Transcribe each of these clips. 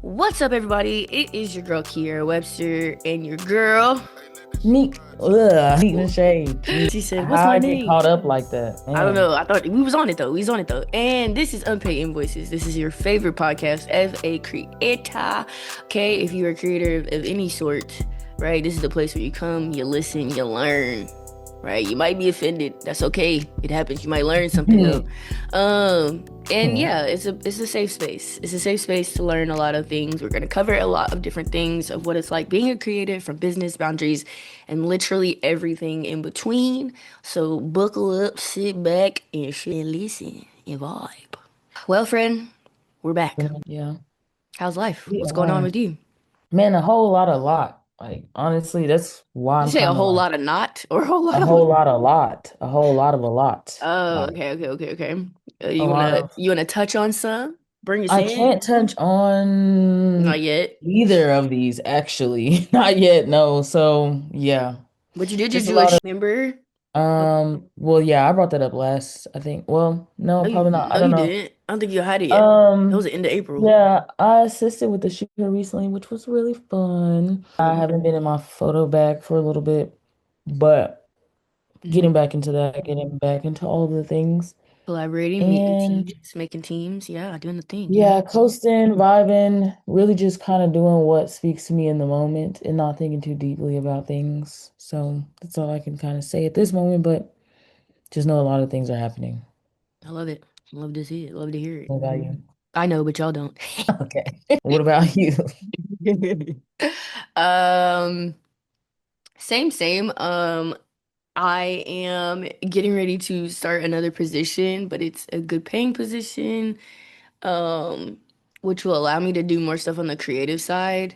What's up, everybody? It is your girl Kiera Webster and your girl. Neat in the shade. She said, "What's How my I get name?" caught up like that, I don't man. know. I thought we was on it though. We was on it though. And this is Unpaid Invoices. This is your favorite podcast as a creator. Okay, if you're a creator of any sort, right? This is the place where you come, you listen, you learn. Right? You might be offended. That's okay. It happens. You might learn something though. And yeah, it's a safe space. It's a safe space to learn a lot of things. We're gonna cover a lot of different things of what it's like being a creative, from business boundaries and literally everything in between. So buckle up, sit back, and shit, and listen and vibe. Well, friend, we're back. Yeah, How's life? we What's going on are. with you? Man, a whole lot, a lot. Like, honestly, that's why You I'm say a kind of whole like lot of not or a whole a lot of. whole lot, a lot, a whole lot of a lot. Oh, Like, okay. a You lot wanna of. you wanna touch on some? Bring us I in? can't touch Not on yet. either of these, actually. Not yet, no. So, yeah, But you did just just a do a lot of. remember? Well, yeah, I brought that up last, I think. Well, no, probably not. I No, don't you know. didn't. I don't think you had it yet. That was Um, the end of April. yeah, I assisted with the shooter recently, which was really fun. I haven't been in my photo bag for a little bit, but Hmm. getting back into that, getting back into all of the things. Collaborating, meeting And teams, making teams. Yeah, doing the thing. Yeah. yeah, coasting, vibing, really just kind of doing what speaks to me in the moment and not thinking too deeply about things. So that's all I can kind of say at this moment, but just know a lot of things are happening. I love it. Love to see it. Love to hear it. What about you? I know, but y'all don't. Okay. What about you? um, same. I am getting ready to start another position, but it's a good paying position. um, which will allow me to do more stuff on the creative side,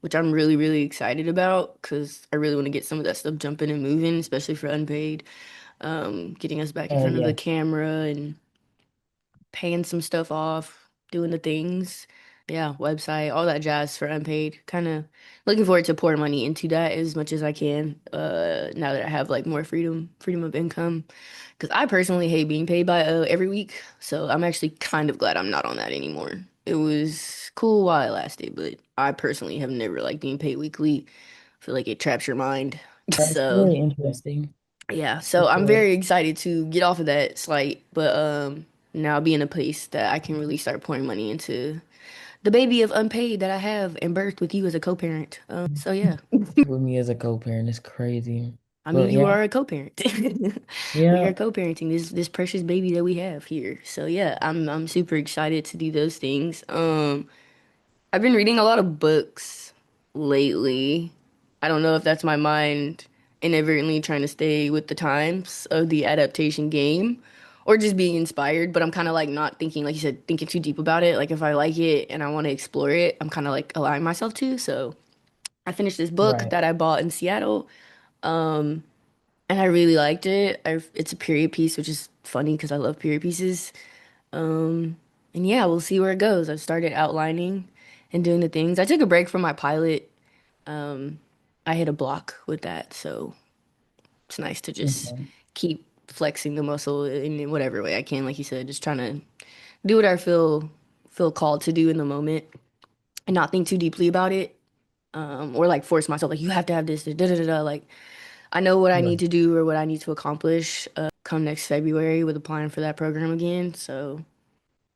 which I'm really excited about because I really want to get some of that stuff jumping and moving, especially for unpaid. Getting us back in front of the Yeah. camera and paying some stuff off, doing the things. Yeah, website, all that jazz for unpaid. Kind of looking forward to pour money into that as much as I can. Now that I have like more freedom of income. Because I personally hate being paid by every week. So I'm actually kind of glad I'm not on that anymore. It was cool while it lasted, but I personally have never liked being paid weekly. I feel like it traps your mind. That's So very interesting. yeah, For so I'm sure. very excited to get off of that slight, but now be in a place that I can really start pouring money into the baby of unpaid that I have and birthed with you as a co-parent. So yeah, With me as a co-parent is crazy. I mean But you yeah, are a co-parent. We yeah. are co-parenting this precious baby that we have here. So yeah, I'm super excited to do those things. I've been reading a lot of books lately. I don't know if that's my mind inadvertently trying to stay with the times of the adaptation game or just being inspired, but I'm kind of like not thinking, like you said, thinking too deep about it. Like if I like it and I want to explore it, I'm kind of like allowing myself to. So I finished this book Right. that I bought in Seattle, and I really liked it. It's a period piece, which is funny because I love period pieces. And yeah, we'll see where it goes. I've started outlining and doing the things. I took a break from my pilot. I hit a block with that, so it's nice to just Mhm. keep flexing the muscle in whatever way I can. Like you said, just trying to do what I feel called to do in the moment and not think too deeply about it. Or like force myself like you have to have this da da da da. Like I know what I need Right. to do or what I need to accomplish come next February with applying for that program again. So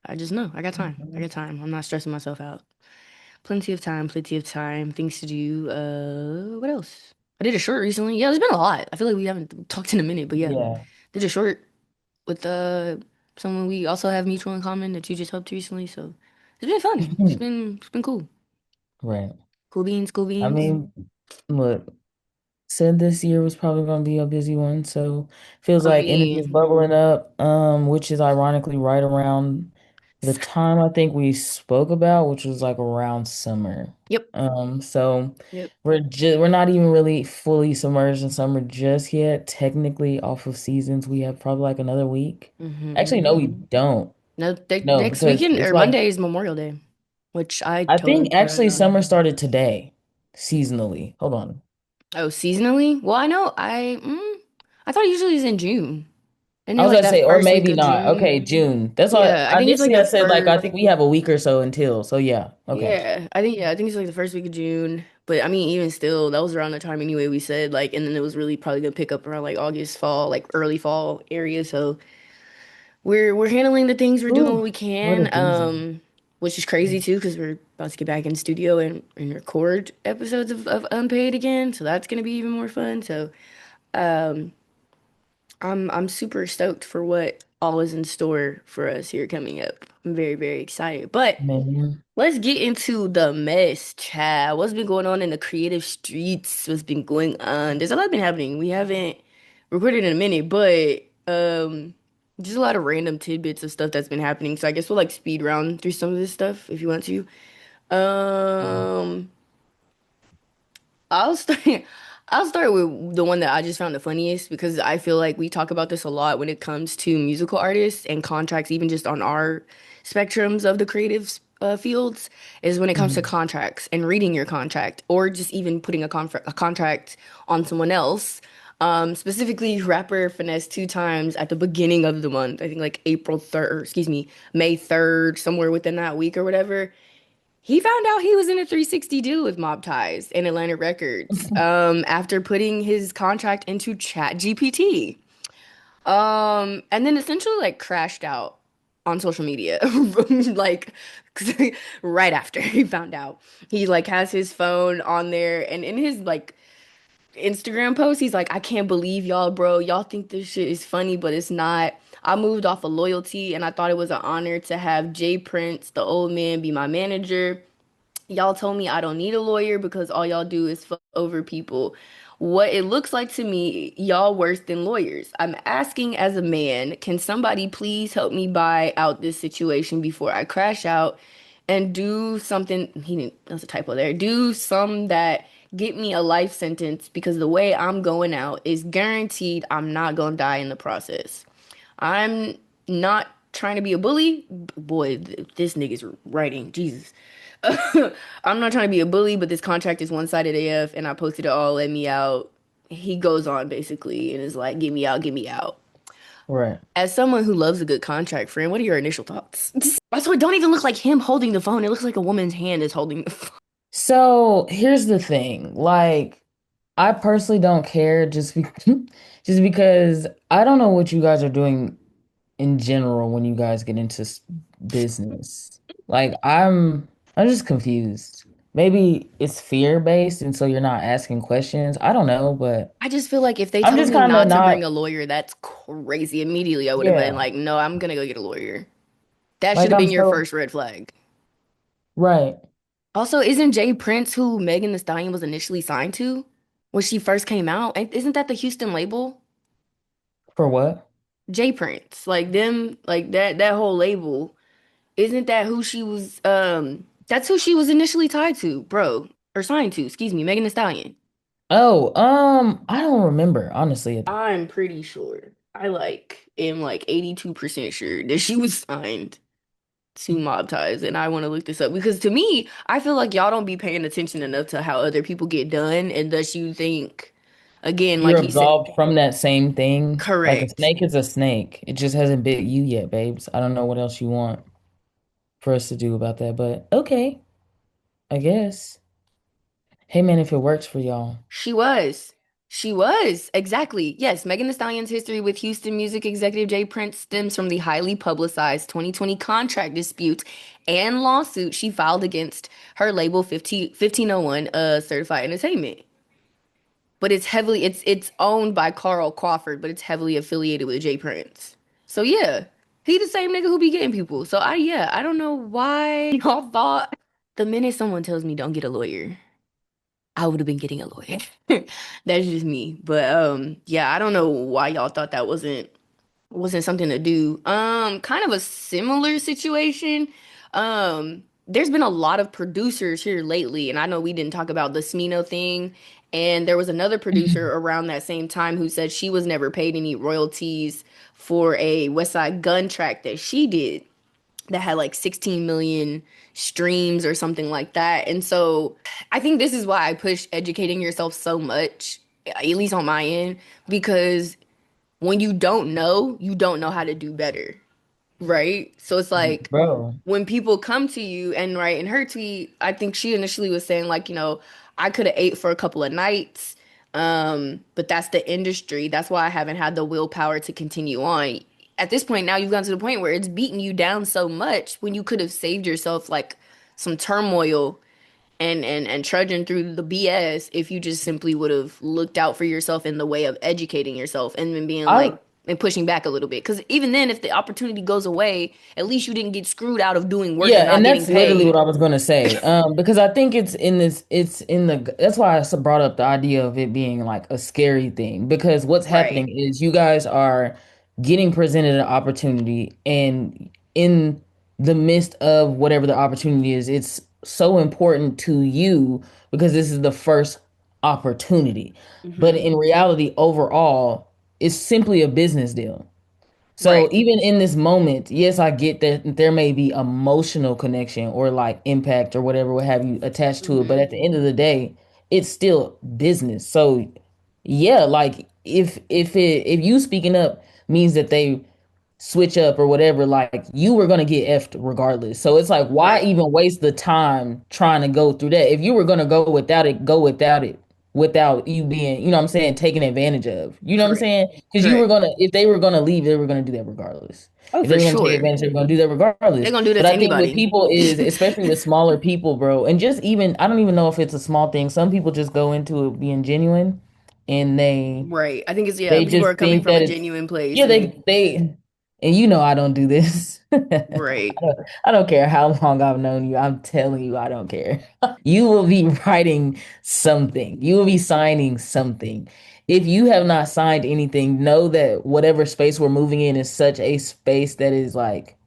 I just know I got time. I Mhm. got time. I'm not stressing myself out. Plenty of time, things to do. What else? I did a short recently. Yeah, there's been a lot. I feel like we haven't talked in a minute, but yeah, Yeah. did a short with someone we also have mutual in common that you just helped recently. So it's been fun. It's been cool. Right. Cool beans, cool I beans. mean, look, said this year was probably going to be a busy one, so feels I like energy is mean, bubbling up, which is ironically right around the time I think we spoke about, which was like around summer. yep, So yep. we're not even really fully submerged in summer just yet. Technically, off of seasons, we have probably like another week. Actually, no, we Hmm. don't. No, No, next because weekend it's or like Monday is Memorial Day, which I I totally think forgot actually about. summer started today, seasonally. Hold on. Oh, seasonally? Well, I know I thought it usually is in June. And I then was like gonna that say, or first week maybe of not. Okay, June. June. That's all. Yeah, I think it's like Initially, the I said like I first. think we have a week or so until. So yeah. Okay. Yeah, I think it's like the first week of June. But I mean, even still, that was around the time anyway. We said like, and then it was really probably gonna pick up around like August, fall, like early fall area. So we're handling the things, we're doing what Ooh, we what a can, doozy. which is crazy too, because we're about to get back in studio and record episodes of Unpaid again. So that's gonna be even more fun. So um, I'm super stoked for what all is in store for us here coming up. I'm very, very excited. But Man. let's get into the mess, Chad. What's been going on in the creative streets? What's been going on? There's a lot been happening. We haven't recorded in a minute, but just a lot of random tidbits of stuff that's been happening. So I guess we'll like speed round through some of this stuff if you want to. Um, I'll start. I'll start with the one that I just found the funniest because I feel like we talk about this a lot when it comes to musical artists and contracts, even just on our spectrums of the creative fields, is when it comes to Mhm. contracts and reading your contract or just even putting a contract on someone else. Specifically, rapper Finesse2Tymes at the beginning of the month, I think like April 3rd, excuse me, May 3rd, somewhere within that week or whatever. He found out he was in a 360 deal with Mob Ties and Atlantic Records after putting his contract into Chat GPT. And then essentially like crashed out on social media like right after he found out. He like has his phone on there and in his like Instagram post, he's like, I can't believe y'all, bro. Y'all think this shit is funny, but it's not. I moved off of loyalty and I thought it was an honor to have Jay Prince, the old man, be my manager. Y'all told me I don't need a lawyer because all y'all do is fuck over people. What it looks like to me, y'all worse than lawyers. I'm asking as a man, can somebody please help me buy out this situation before I crash out and do something, he didn't, that's a typo there. Do some that get me a life sentence because the way I'm going out is guaranteed I'm not gonna die in the process. I'm not trying to be a bully. Boy, this nigga's writing. Jesus. I'm not trying to be a bully, but this contract is one-sided AF, and I posted it all, let me out. He goes on basically and is like, get me out, get me out. Right. As someone who loves a good contract, friend, what are your initial thoughts? Also, it don't even look like him holding the phone. It looks like a woman's hand is holding the phone. So here's the thing. Like, I personally don't care just because I don't know what you guys are doing in general when you guys get into business. Like, I'm just confused. Maybe it's fear-based, and so you're not asking questions. I don't know, but I just feel like if they I'm told just me kind of not to not, bring a lawyer, that's crazy. Immediately, I would have been yeah. like, no, I'm gonna go get a lawyer. That should Like have I'm been your so first red flag. right. Also, isn't Jay Prince who Megan Thee Stallion was initially signed to when she first came out? Isn't that the Houston label? For what? Jay Prince, like them, like that whole label. Isn't that who she was? That's who she was initially tied to, bro, or signed to. Excuse me, Megan Thee Stallion. Oh, I don't remember, honestly. I'm pretty sure. I like am like 82% sure that she was signed to Mob Ties, and I want to look this up because to me, I feel like y'all don't be paying attention enough to how other people get done, and thus you think, again, like You're he said, absolved from that same thing. Like a correct. snake is a snake. It just hasn't bit you yet, babes. I don't know what else you want for us to do about that, but okay, I guess. Hey man, if it works for y'all. She was. She was. Exactly. Yes, Megan Thee Stallion's history with Houston music executive Jay Prince stems from the highly publicized 2020 contract dispute and lawsuit she filed against her label 1501 Certified Entertainment. But it's owned by Carl Crawford, but it's heavily affiliated with Jay Prince. So yeah, he the same nigga who be getting people. So I don't know why y'all thought the minute someone tells me don't get a lawyer, I would have been getting a lawyer. That's just me. But yeah, I don't know why y'all thought that wasn't something to do. Kind of a similar situation. There's been a lot of producers here lately, and I know we didn't talk about the Smino thing. And there was another producer around that same time who said she was never paid any royalties for a Westside Gunn track that she did that had like 16 million streams or something like that. And so I think this is why I push educating yourself so much, at least on my end, because when you don't know how to do better, right? So it's like Bro. when people come to you and right in her tweet, I think she initially was saying like, I could have ate for a couple of nights, but that's the industry. That's why I haven't had the willpower to continue on. At this point now, you've gotten to the point where it's beating you down so much when you could have saved yourself like some turmoil and trudging through the BS if you just simply would have looked out for yourself in the way of educating yourself and then being like I and pushing back a little bit. Because even then, if the opportunity goes away, at least you didn't get screwed out of doing work Yeah, and not and getting that's literally what paid. I was gonna say. Because I think it's in the that's why I brought up the idea of it being like a scary thing. Because what's Right. happening is you guys are getting presented an opportunity, and in the midst of whatever the opportunity is, it's so important to you because this is the first opportunity. But Hmm. in reality, overall, it's simply a business deal. So Right. even in this moment, yes, I get that there may be emotional connection or like impact or whatever what have you attached to it, but Hmm. at the end of the day, it's still business. So yeah, like if you speaking up means that they switch up or whatever, like you were gonna get effed regardless. So it's like, why Right. even waste the time trying to go through that? If you were gonna go without it, without you being, you know what I'm saying, taken advantage of. You know what I'm Correct. saying? Because you were Correct. gonna, if they were gonna leave, they were gonna do that regardless. Oh, If they for were gonna take sure. advantage, they were gonna do that They're regardless. gonna do that But to I think with anybody. people is, especially with smaller people, bro, and just even, I don't even know if it's a small thing. Some people just go into it being genuine, and Right. I think it's yeah. they People just are coming think from that a it's, genuine place, yeah, and and you know I don't do this. right. I don't care how long I've known you. I'm telling you, I don't care. You will be writing something. You will be signing something. If you have not signed anything, know that whatever space we're moving in is such a space that is like,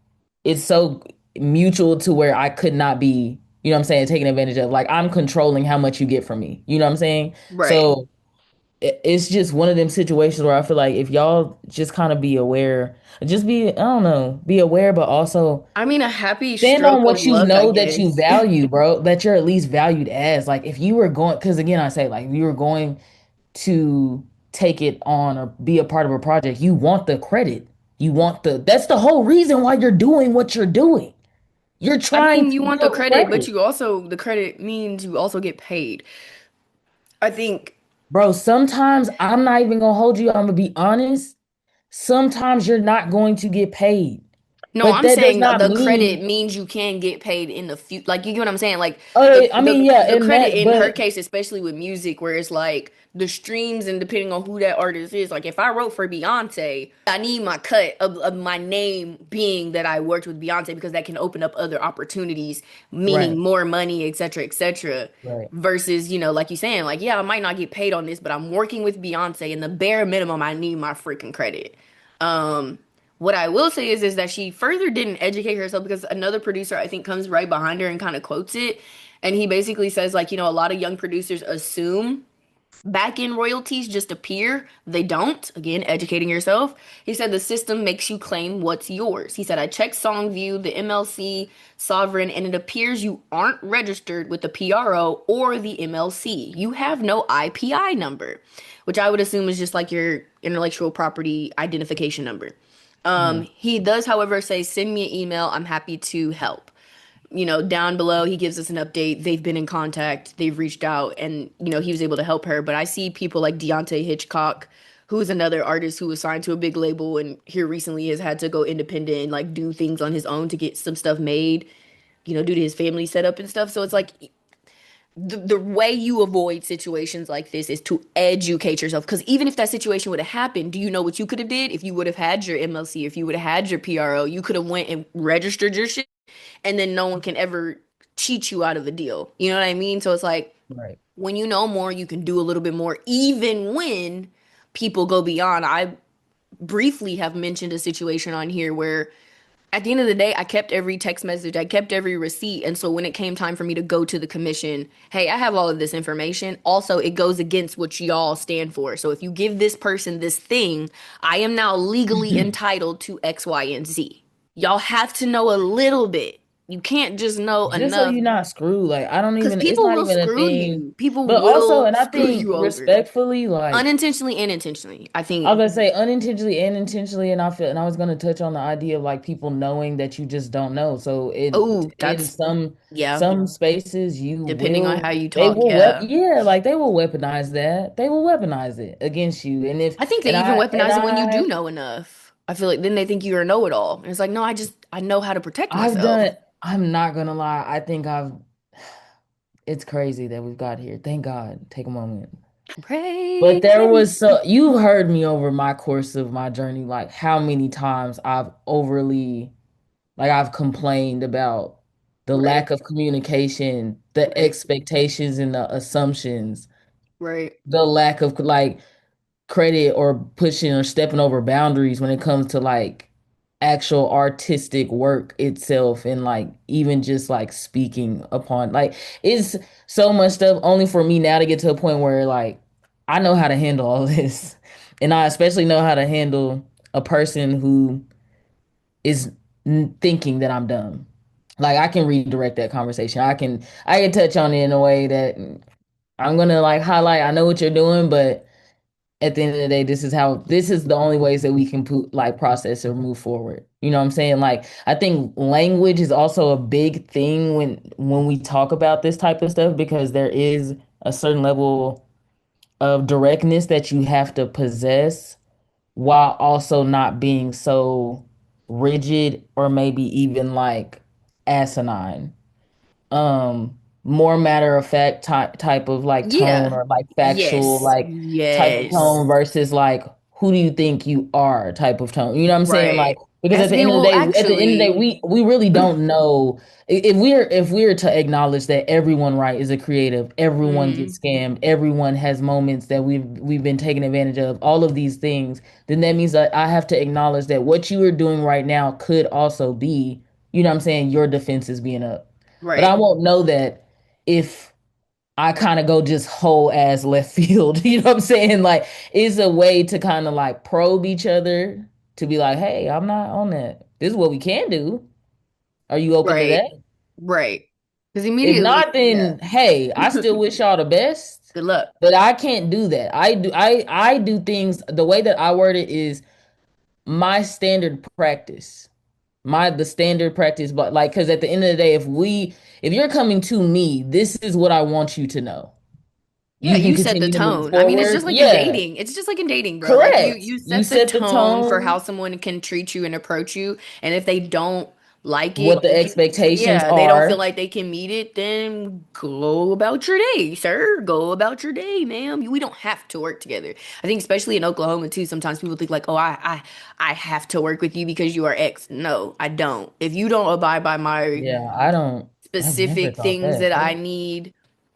it's so mutual to where I could not be, you know what I'm saying, taken advantage of. Like I'm controlling how much you get from me. You know what I'm saying? Right. So it's just one of them situations where I feel like if y'all just kind of be aware, just be, I don't know, be aware, but also I mean, a happy stand on stroke of what you luck, I know that you guess. value, bro, that you're at least valued as. Like if you were going, because again, I say like if you were going to take it on or be a part of a project, you want the credit. That's the whole reason why you're doing what you're doing. You're I trying mean, to you want the build credit, but credit. you also the credit means you also get paid. I think Bro, sometimes I'm not even gonna hold you. I'm gonna be honest. Sometimes you're not going to get paid. no, But I'm that does saying not the credit mean, means you can get paid in the future. Like you get what I'm saying? Like I mean, yeah, the in credit that, in her but case, especially with music, where it's like the streams and depending on who that artist is. Like if I wrote for Beyonce, I need my cut of my name being that I worked with Beyonce because that can open up other opportunities, meaning right, more money, etc., etc. right. Versus, like you saying, like, yeah, I might not get paid on this, but I'm working with Beyonce and the bare minimum I need my freaking credit. Um, what I will say is that she further didn't educate herself because another producer I think comes right behind her and kind of quotes it. And he basically says, like, a lot of young producers assume back end royalties just appear. They don't. Again, educating yourself. He said the system makes you claim what's yours. He said, I checked Songview, the MLC, Sovren, and it appears you aren't registered with the PRO or the MLC. You have no IPI number, which I would assume is just like your intellectual property identification number. Mm. He does, however, say, send me an email. I'm happy to help. Down below, he gives us an update. They've been in contact, they've reached out, and, he was able to help her. But I see people like Deontay Hitchcock, who's another artist who was signed to a big label and here recently has had to go independent and like do things on his own to get some stuff made, due to his family setup and stuff. So it's like the way you avoid situations like this is to educate yourself, because even if that situation would have happened, do you know what you could have did if you would have had your MLC, if you would have had your PRO? You could have went and registered your shit, and then no one can ever cheat you out of a deal. You know what I mean? So it's like Right. when you know more, you can do a little bit more, even when people go beyond. I briefly have mentioned a situation on here where at the end of the day, I kept every text message, I kept every receipt. And so when it came time for me to go to the commission, hey, I have all of this information. Also, it goes against what y'all stand for. So if you give this person this thing, I am now legally entitled to X, Y, and Z. Y'all have to know a little bit. You can't just know Just so enough you're not screwed. Like I don't because even, it's people not will even a screw thing. you. People But also, will and I screw think you over respectfully, like unintentionally and intentionally. I I was think. gonna say unintentionally and intentionally, and I feel, and I was gonna touch on the idea of like people knowing that you just don't know. So Oh, in that's yeah. some spaces you Depending on how will, you they talk, will yeah. yeah, like they will weaponize that. They will weaponize it against you. And if I think they even weaponize it when you do know enough. I feel like then they think you're a know-it-all. And it's like, no, I know how to protect I've myself. done, I'm not gonna lie, I think I've, it's crazy that we've got here. Thank God. Take a moment. But Praise there him. was so you heard me over my course of my journey, like how many times I've overly, like I've complained about the Right, lack of communication, the right, expectations and the assumptions, right, the lack of like credit or pushing or stepping over boundaries when it comes to like actual artistic work itself and like even just like speaking upon like it's so much stuff only for me now to get to a point where like I know how to handle all this and I especially know how to handle a person who is thinking that I'm dumb. Like I can redirect that conversation. I can touch on it in a way that I'm gonna like highlight I know what you're doing, but at the end of the day, this is the only ways that we can put, like process or move forward. You know what I'm saying? Like I think language is also a big thing when we talk about this type of stuff because there is a certain level of directness that you have to possess while also not being so rigid or maybe even like asinine, more matter of fact type of like tone yeah, or like factual yes, like type of yes, tone versus like who do you think you are type of tone. You know what I'm saying? Like right. because As they will at the end of the day actually, we really don't know if we're to acknowledge that everyone right is a creative, everyone mm, gets scammed, everyone has moments that we've been taken advantage of, all of these things, then that means that I have to acknowledge that what you are doing right now could also be, you know what I'm saying, your defenses being up. But I right, won't know that if I kind of go just whole ass left field. You know what I'm saying? Like it's a way to kind of like probe each other to be like, hey, I'm not on that. This is what we can do. Are you open to right, that? right. Because If immediately, not, yeah. then hey, I still wish y'all the best. Good luck. But I can't do that. I do things the way that I word it is my standard practice. My the standard practice, but like because at the end of the day, if you're coming to me, this is what I want you to know. Yeah, You can you set the continue to move tone. I mean, it's just forward. like in Yeah, dating. It's just like in dating, bro. Like correct. you You set the set the tone for tone, how someone can treat you and approach you. And if they don't like what it, the expectations yeah, they don't feel are. like they can meet it, then go about your day, sir. Go about your day, ma'am. We don't have to work together. I think especially in Oklahoma too, sometimes people think like, "Oh, I have to work with you because you are X." No, I don't. If you don't abide by my Yeah, I've never specific thought things that. that I need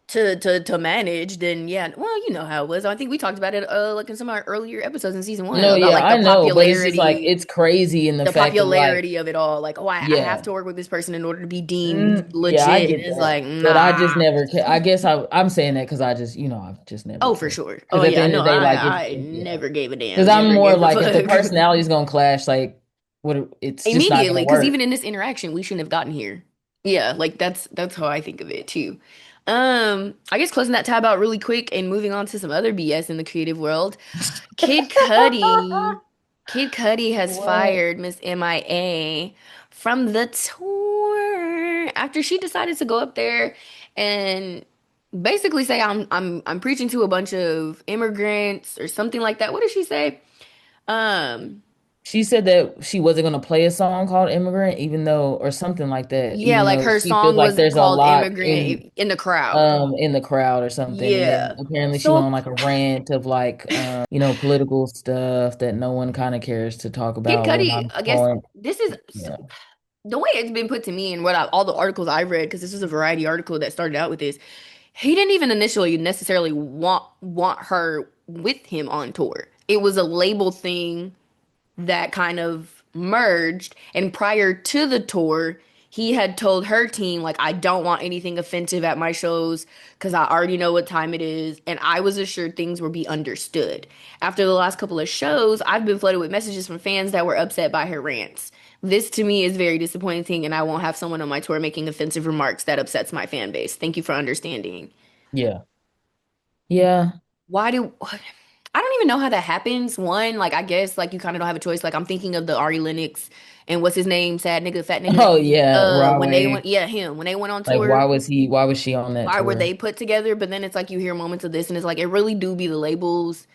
to manage, then yeah, well, you know how it was. I think we talked about it like in some of our earlier episodes in season one No, about yeah, like I know, but it's just like it's crazy in the the fact of like, popularity of it all. Like, oh, I have yeah. to work with this person in order to be deemed Yeah, I legit. And get it's that. like, But I nah. just never I guess I'm saying that because I just, I've just never Oh, for cared. sure. Oh Because at the yeah, end no, of the day, like I yeah. never gave a Because damn, I'm never more gave a like if the fuck. personality is gonna clash, like it's just not Immediately, gonna because work. even in this interaction, we shouldn't have gotten here. Yeah, like that's how I think of it too. I guess closing that tab out really quick and moving on to some other BS in the creative world. Kid Cudi, Kid Cudi has What? fired Miss MIA from the tour after she decided to go up there and basically say I'm preaching to a bunch of immigrants or something like that. What did she say? Um, She said that she wasn't gonna play a song called Immigrant, even though, or something like that, yeah, even like though her she feels song like was there's a called lot Immigrant in the crowd. in the crowd or something. And then Yeah. apparently she went So on like a rant of like political stuff that no one kind of cares to talk Kid about when Cudi, I'm I guess calling. this is Yeah. the way it's been put to me and all the articles I've read, because this was a variety article that started out with this. He didn't even initially necessarily want her with him on tour. It was a label thing that kind of merged. And prior to the tour, he had told her team, like, I don't want anything offensive at my shows because I already know what time it is. And I was assured things would be understood. After the last couple of shows, I've been flooded with messages from fans that were upset by her rants. This to me is very disappointing, and I won't have someone on my tour making offensive remarks that upsets my fan base. Thank you for understanding. Yeah. Yeah. Why do I don't even know how that happens. One, like I guess like you kind of don't have a choice. Like I'm thinking of the Ari Lennox and what's his name, sad nigga, fat nigga. Oh yeah, When they went, Rahway. yeah, him. When they went on Like tour, why was she on that why were tour? they put together? But then it's like you hear moments of this, and it's like it really do be the labels,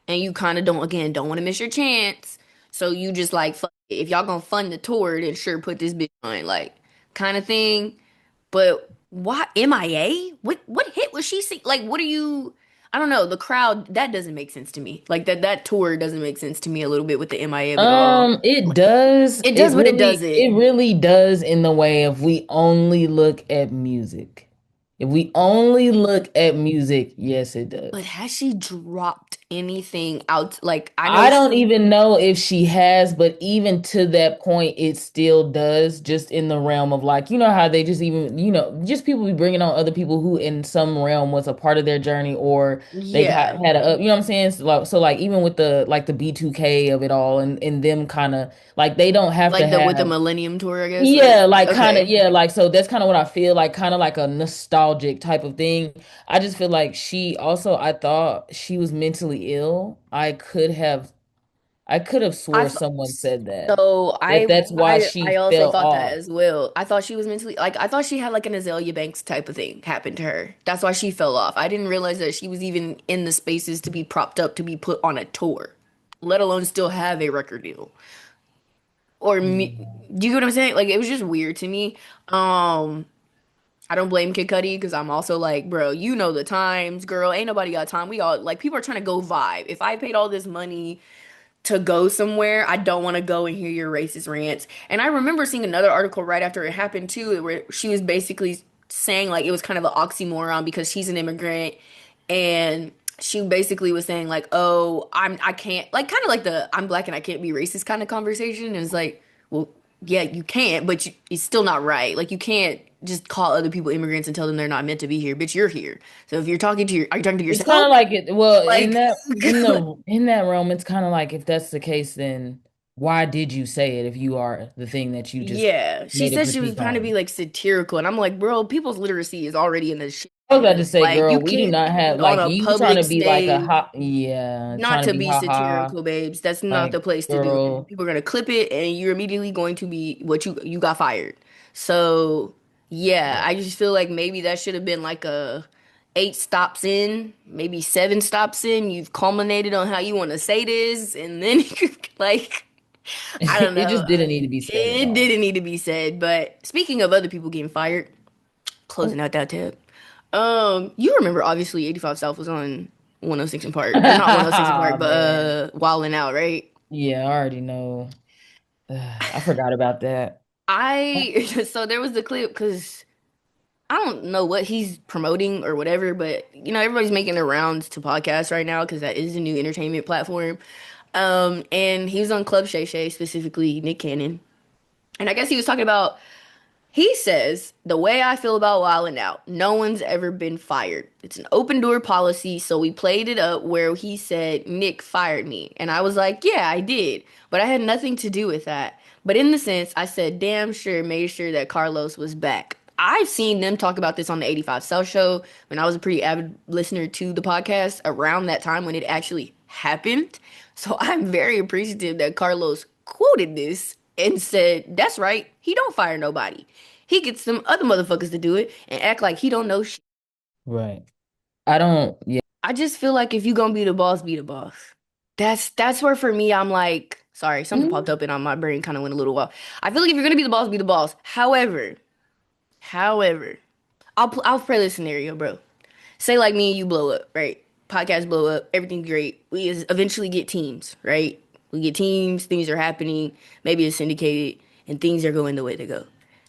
and you kind of don't want to miss your chance. So you just like fuck it. If y'all gonna fund the tour, then sure put this bitch on, like kind of thing. But why MIA? What hit was she see? Like what are you? I don't know. The crowd that doesn't make sense to me. Like that tour doesn't make sense to me a little bit with the MIA of it all. It Like, does. it does, but it It doesn't. really does in the way if we only look at music. If we only look at music, yes, it But does. has she dropped anything out? Like I know I don't she. even know if she has, but even to that point, it still does, just in the realm of like, you know, how they just even, just people be bringing on other people who in some realm was a part of their journey or they got Yeah, had a, you know what I'm saying? So like even with the like the B2K of it all and them kind of like they don't have to like the with the have. Millennium Tour, I guess. Or Yeah, like kind of, okay, yeah, like so that's kind of what I feel like, kind of like a nostalgic type of thing. I just feel like she also, I thought she was mentally ill. I could have I swore th- someone said that. so That that's why I she also fell thought that off. as well. I thought she was mentally like I thought she had like an Azalea Banks type of thing happen to her. That's why she fell off. I didn't realize that she was even in the spaces to be propped up to be put on a tour, let alone still have a record deal. Or me, Yeah. do you get what I'm saying? Like it was just weird to me. I don't blame Kid Cudi because I'm also like, bro, you know the times, girl. Ain't nobody got time. We all like people are trying to go vibe. If I paid all this money to go somewhere, I don't want to go and hear your racist rants. And I remember seeing another article right after it happened too, where she was basically saying like it was kind of an oxymoron because she's an immigrant, and she basically was saying like, "Oh, I can't," like kind of like the "I'm black and I can't be racist" kind of conversation. And it's like, well, yeah, you can't, but it's still not right. Like you can't just call other people immigrants and tell them they're not meant to be here, bitch. You're here. So if you're talking to are you talking to It's kind yourself? of like it. Well, Like, in that realm, it's kind of like if that's the case, then why did you say it if you are the thing that you just yeah, she made a said she was critique trying to be on? like satirical, and I'm like, bro, people's literacy is already in the shit. I was about to say, Like, you girl, we do can't not be have on like a you trying public to be like a stage ha, yeah, not trying to to be be ha ha. satirical, babes. That's not Like, the place to do it. girl, People are gonna clip it, and you're immediately going to be what you got fired. So yeah, yeah. I just feel like maybe that should have been like a 8 stops in, maybe 7 stops in. You've culminated on how you want to say this, and then like I don't It know. just didn't need to be said at It all. didn't need to be said. But speaking of other people getting fired, closing Oh. out that tab. You remember obviously 85 South was on 106 in Park, or not 106 in Park, but Man. Wildin' Out, right? Yeah, I already know. I forgot about that. I so there was the clip because I don't know what he's promoting or whatever, but everybody's making their rounds to podcasts right now because that is a new entertainment platform. And he was on Club Shay Shay, specifically Nick Cannon, and I guess he was talking about. He says, the way I feel about Wildin' Out, no one's ever been fired. It's an open door policy, so we played it up where he said, Nick fired me. And I was like, yeah, I did. But I had nothing to do with that. But in the sense, I said, damn sure, made sure that Carlos was back. I've seen them talk about this on the 85 South show when I was a pretty avid listener to the podcast around that time when it actually happened. So I'm very appreciative that Carlos quoted this and said, that's right, he don't fire nobody. He gets some other motherfuckers to do it and act like he don't know shit. Right. I don't, yeah. I just feel like if you gonna be the boss, be the boss. That's where for me I'm like, sorry, something Mhm. popped up and on my brain kind of went a little wild. I feel like if you're gonna be the boss, be the boss. However, I'll play this scenario, bro. Say like me and you blow up, right? Podcast blow up, everything's great. We eventually get teams, right? We get teams, things are happening, maybe it's syndicated, and things are going the way they go.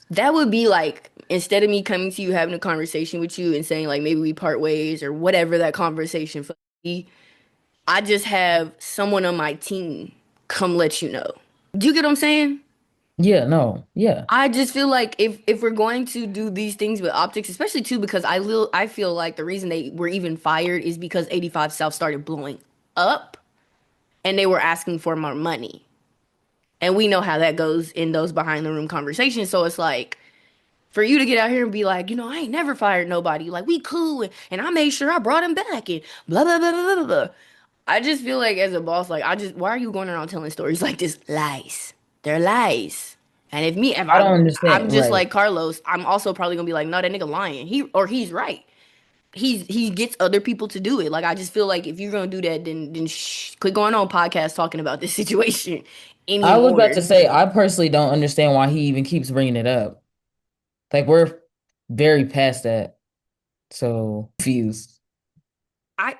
That would be like instead of me coming to you having a conversation with you and saying like maybe we part ways or whatever that conversation be, I just have someone on my team come let you know. Do you get what I'm saying? Yeah, no, yeah. I just feel like if we're going to do these things with optics, especially too because I feel like the reason they were even fired is because 85 South started blowing up and they were asking for more money. And we know how that goes in those behind the room conversations. So it's like, for you to get out here and be like, I ain't never fired nobody. Like, we cool. And I made sure I brought him back and blah, blah, blah, blah, blah, blah. I just feel like as a boss, like, why are you going around telling stories like this? Lies. They're lies. And if I don't I'm understand. just Right. like Carlos, I'm also probably gonna be like, no, that nigga lying. He's right. He gets other people to do it. Like I just feel like if you're gonna do that, then quit going on podcasts talking about this situation I was about anymore. to say, I personally don't understand why he even keeps bringing it up. Like, we're very past that. So confused. I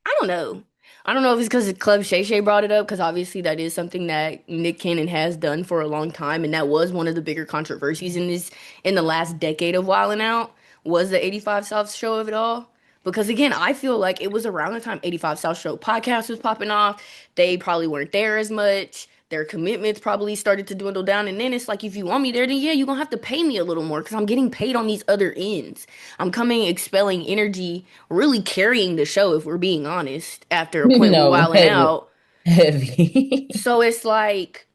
I don't know. I don't know if it's because Club Shay Shay brought it up, because obviously that is something that Nick Cannon has done for a long time, and that was one of the bigger controversies in the last decade of Wild 'N Out, was the 85 South show of it all. Because again, I feel like it was around the time 85 South show podcast was popping off. They probably weren't there as much. Their commitments probably started to dwindle down, and then it's like, if you want me there, then yeah, you're gonna have to pay me a little more because I'm getting paid on these other ends. I'm coming, expelling energy, really carrying the show, if we're being honest, after a point with No, Wildin' heavy. Out. Heavy. So it's like,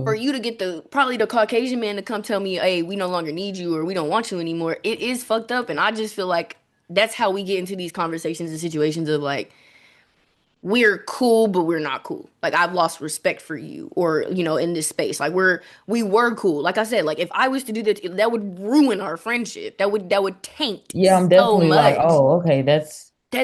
for Bro. you to get probably the Caucasian man to come tell me, hey, we no longer need you or we don't want you anymore, it is fucked up. And I just feel like that's how we get into these conversations and situations of like, we're cool, but we're not cool. Like I've lost respect for you, or in this space, like we were cool. Like I said, like if I was to do that, that would ruin our friendship. That would taint Yeah, I'm so definitely like, much. oh, okay, that's How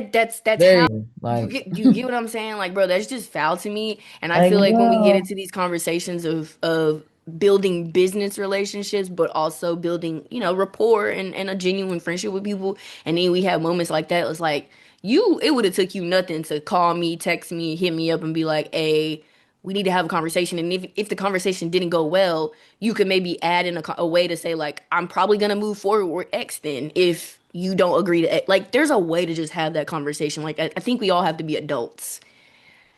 very you like get what I'm saying? Like, bro, that's just foul to me. And I like feel like when we get no. into these conversations of building business relationships, but also building, rapport and a genuine friendship with people, and then we have moments like that, it's like it would have took you nothing to call me, text me, hit me up and be like, hey, we need to have a conversation. And if the conversation didn't go well, you could maybe add in a way to say like, I'm probably gonna move forward with X then if you don't agree to X. Like there's a way to just have that conversation. Like I think we all have to be adults.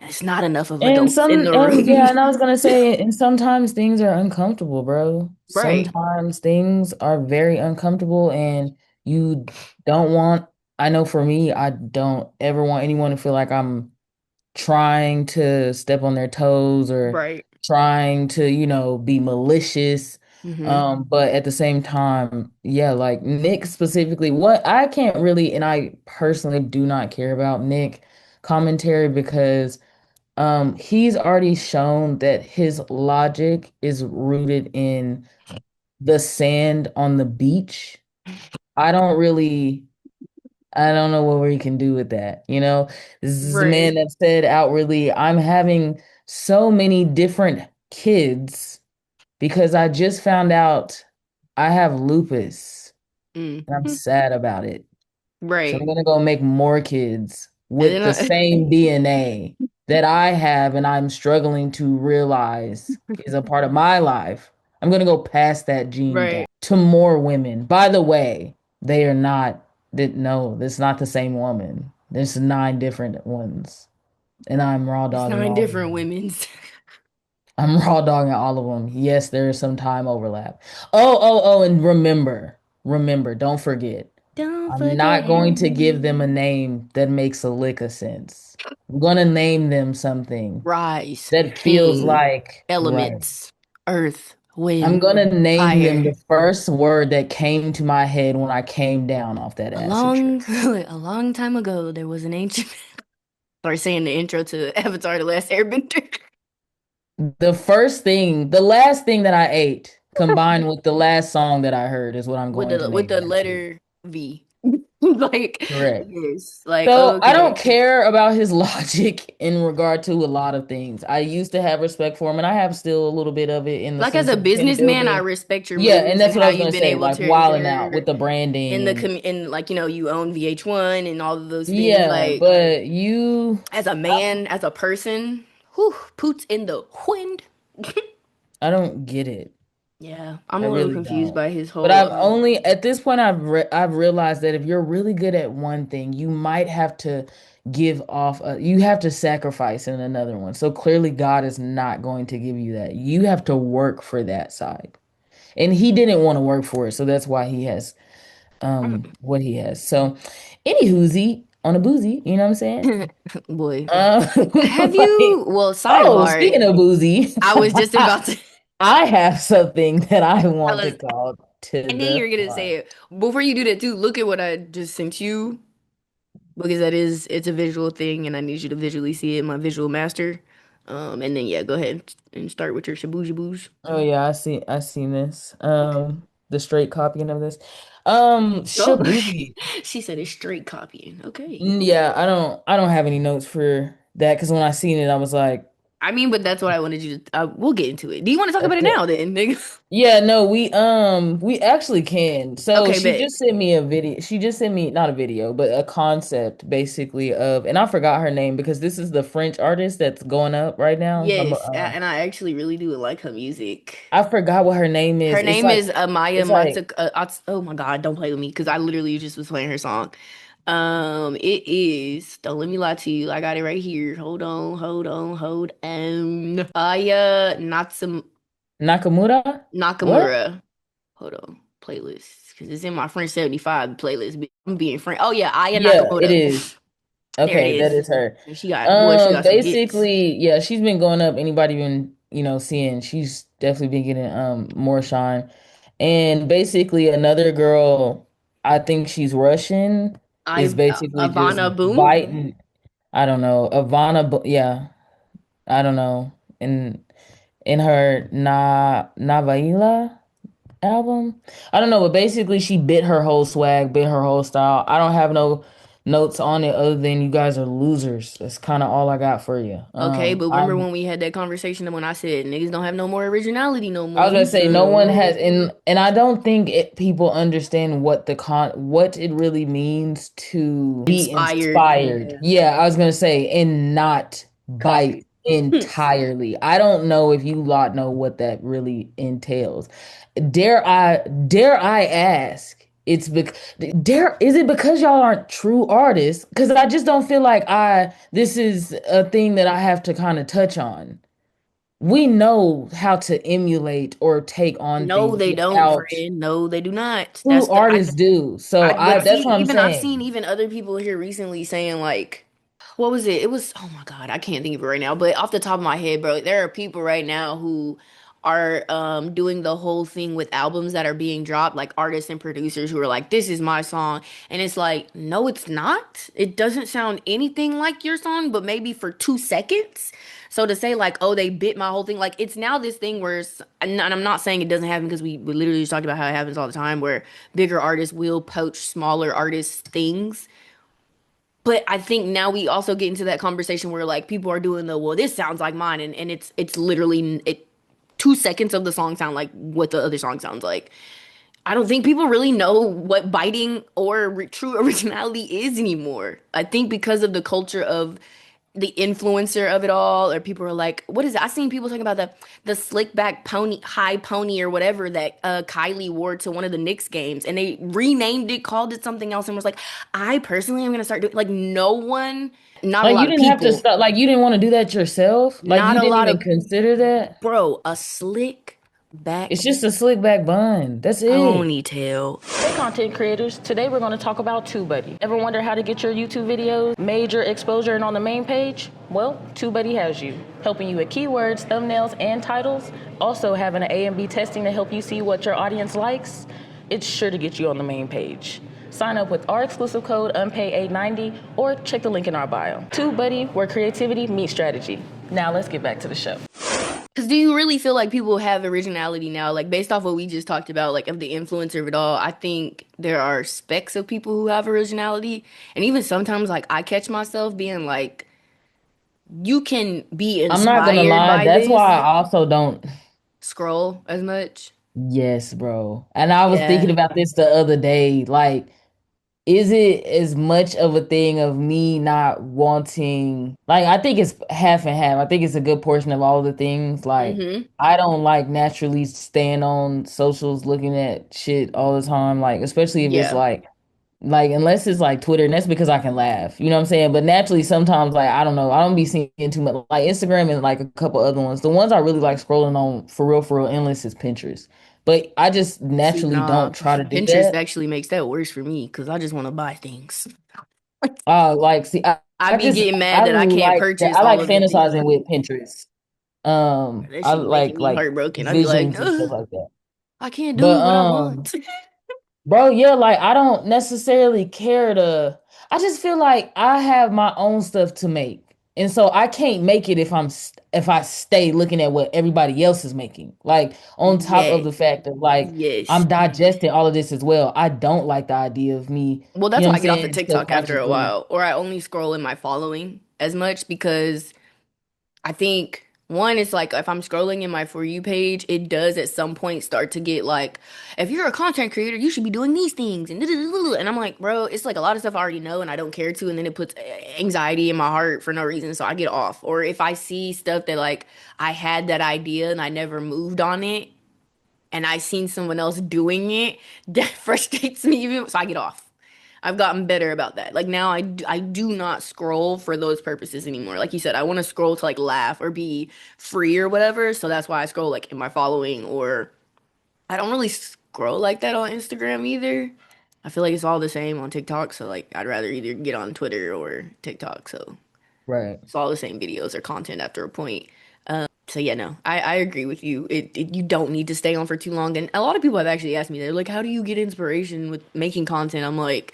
It's not enough of And adults in some the and room. yeah, and I was gonna say, and sometimes things are uncomfortable, bro. Right. Sometimes things are very uncomfortable and you don't want, I know for me, I don't ever want anyone to feel like I'm trying to step on their toes or Right. trying to, be malicious. Hmm. But at the same time, yeah, like Nick specifically, what I can't really, and I personally do not care about Nick commentary because he's already shown that his logic is rooted in the sand on the beach. I don't really I don't know what we can do with that. This is a man Right. that said outwardly, I'm having so many different kids because I just found out I have lupus and I'm Hmm. sad about it. So I'm Right. gonna go make more kids And with then the same DNA that I have and I'm struggling to realize is a part of my life. I'm gonna go pass that gene down right. to more women. By the way, they are not that no, that's not the same woman. There's 9 different ones. And I'm raw It's dogging nine all of different them. women's. I'm raw dogging all of them. Yes, there is some time overlap. Oh, and remember, don't forget. Don't I'm not forget. going to give them a name that makes a lick of sense. I'm gonna name them something Rise, that feels pain, like right. elements, earth, I'm wind, gonna name them fire. the first word that came to my head when I came down off that A acid trip. long, a long time ago, there was an ancient. Or saying the intro to Avatar: The Last Airbender. The last thing that I ate, combined with the last song that I heard, is what I'm with going to the with name the that shit. letter V. Like, Correct. yes, like, So I okay. don't care about his logic in regard to a lot of things. I used to have respect for him, and I have still a little bit of it in the Like as sense a of him businessman, I building. respect your Yeah, and moves and that's what how I was you've gonna been say, able like to wilding out with ensure the branding and like you own VH1 and all of those things. yeah, Like but you, as a man, as a person, whew, poots in the wind. I don't get it. Yeah, I'm I a little really confused don't. by his But whole. I've only at this point I've realized that if you're really good at one thing, you might have to you have to sacrifice in another one. So clearly God is not going to give you that. You have to work for that side. And he didn't want to work for it, so that's why he has what he has. So anywhoosie, on a boozy, you know what I'm saying? Boy, Um, have like, you? Well, oh, sidebar. speaking of boozy, I was just about to. I have something that I I want to was. call to I knew you the were gonna front. say it. Before you do that, too, look at what I just sent you because it's a visual thing, and I need you to visually see it. My visual master. And then yeah, go ahead and start with your shaboosh boosh. Oh yeah, I seen this. The straight copying of this. Oh, Shabuzi. she said it's straight copying. Okay. Yeah, I don't have any notes for that because when I seen it, I was like, I mean, but that's what I wanted you to. We'll get into it. Do you want to talk about it okay. now, then, nigga? Yeah, no, we actually can. So Okay, she bet. just sent me a video. She just sent me not a video, but a concept basically of, and I forgot her name because this is the French artist that's going up right now. Yes, and I actually really do like her music. I forgot what her name is. Her name is Amaya It's like Matsu. Oh my God, don't play with me because I literally just was playing her song. It is. Don't let me lie to you. I got it right here. Hold on, hold on, hold on. Aya Natsum Nakamura. What? Nakamura. Hold on, playlist because it's in my French 75 playlist. I'm being French. Oh yeah, Aya Yeah, it Nakamura. is. There it Okay, that is. is her. And she got boy, she got some hits. Basically, yeah, she's been going up. Anybody been, seeing, she's definitely been getting more shine. And basically another girl, I think she's Russian, is basically just Ivana Boom. biting, I don't know, yeah, I don't know. In her Navaila album. I don't know, but basically she bit her whole swag, bit her whole style. I don't have no notes on it other than you guys are losers. That's kind of all I got for you. Okay, but remember when we had that conversation when I said niggas don't have no more originality no I was gonna more? say no one has, and I don't think people understand what it really means to be Inspired, inspired. Yeah, I was gonna say and not bite copy. entirely. I don't know if you lot know what that really entails. Dare I ask? It's bec dare is it because y'all aren't true artists? Because I just don't feel like this is a thing that I have to kind of touch on. We know how to emulate or take on No, things they don't, without friend. No, they do not. true artists do. So But see, that's what I'm even I've seen saying. even other people here recently saying like, what was it? It was oh my God, I can't think of it right now. But off the top of my head, bro, there are people right now who are doing the whole thing with albums that are being dropped, like artists and producers who are like, this is my song. And it's like, no, it's not. It doesn't sound anything like your song, but maybe for 2 seconds. So to say like, oh, they bit my whole thing, like it's now this thing where, and I'm not saying it doesn't happen because we literally just talked about how it happens all the time, where bigger artists will poach smaller artists' things. But I think now we also get into that conversation where like people are doing the well, this sounds like mine, and it's literally 2 seconds of the song sound like what the other song sounds like. I don't think people really know what biting or true originality is anymore. I think because of the culture of the influencer of it all, or people are like, what is it? I seen people talking about the slick back pony, high pony, or whatever that Kylie wore to one of the Knicks games, and they renamed it, called it something else, and was like, I personally am gonna start doing like no one, not a Like you lot of didn't have to people, start, like you didn't want to do that yourself. Like not you a didn't lot even of consider that. bro, a slick back It's just a slick back bun. That's it. ponytail. Hey content creators, today we're going to talk about TubeBuddy. Ever wonder how to get your YouTube videos major exposure and on the main page? Well, TubeBuddy has you, helping you with keywords, thumbnails, and titles. Also having an A and B testing to help you see what your audience likes. It's sure to get you on the main page. Sign up with our exclusive code UNPAID890 or check the link in our bio. TubeBuddy, where creativity meets strategy. Now let's get back to the show. Because do you really feel like people have originality now? Like, based off what we just talked about, like, of the influencer of it all, I think there are specks of people who have originality. And even sometimes, like, I catch myself being like, you can be I'm not gonna inspired lie. by That's why this, I also don't. scroll as much. Yes, bro. And I was thinking Yeah. about this the other day. Like, is it as much of a thing of me not wanting, like, I think it's half and half. I think it's a good portion of all the things. Like, Mm-hmm. I don't like naturally staying on socials looking at shit all the time. Like, especially if it's Yeah. like unless it's like Twitter, and that's because I can laugh. You know what I'm saying? But naturally sometimes like I don't know, I don't be seeing too much like Instagram and like a couple other ones. The ones I really like scrolling on for real endless is Pinterest. But I just See, naturally nah, don't try to do Pinterest that. actually makes that worse for me because I just want to buy things. Like, see, I I be just getting mad I that I can't like that. purchase I all like of the things. fantasizing with Pinterest. That I shit be making like me heartbroken. I'd be like, visions and stuff like that. I can't do But what I want. bro, yeah, like I don't necessarily care to. I just feel like I have my own stuff to make, and so I can't make it if I stay looking at what everybody else is making. Like on top of Yes, the fact of like yes. I'm digesting all of this as well. I don't like the idea of me, Well, you that's know why what I I'm get off of saying, TikTok after a subconsciously. while, or I only scroll in my following as much because I think one is like if I'm scrolling in my For You page, it does at some point start to get like, if you're a content creator, you should be doing these things and I'm like, bro, it's like a lot of stuff I already know and I don't care to, and then it puts anxiety in my heart for no reason, so I get off. Or if I see stuff that like I had that idea and I never moved on it, and I seen someone else doing it, that frustrates me even, so I get off. I've gotten better about that. Like now I do not scroll for those purposes anymore. Like you said, I want to scroll to like laugh or be free or whatever. So that's why I scroll like in my following, or I don't really scroll like that on Instagram either. I feel like it's all the same on TikTok. So like I'd rather either get on Twitter or TikTok. So Right. it's all the same videos or content after a point. So yeah, no, I agree with you. You don't need to stay on for too long. And a lot of people have actually asked me, they're like, how do you get inspiration with making content? I'm like,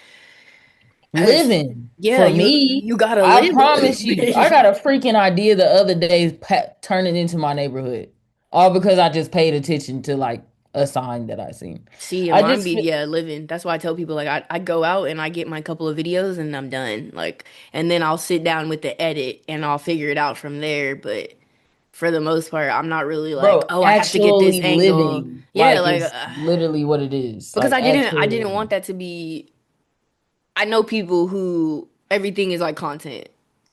Living yeah, for you me, gotta I live a little promise you, I bit. got a freaking idea the other day turning into my neighborhood, all because I just paid attention to like a sign that I seen. See, and I mine just be feel, yeah, living. That's why I tell people like I go out and I get my couple of videos and I'm done. Like, and then I'll sit down with the edit and I'll figure it out from there. But for the most part, I'm not really like, bro, oh, I have to get this actually angle. living Yeah, like like it's literally what it is, because like I actually didn't want living. that to be. I know people who everything is like content.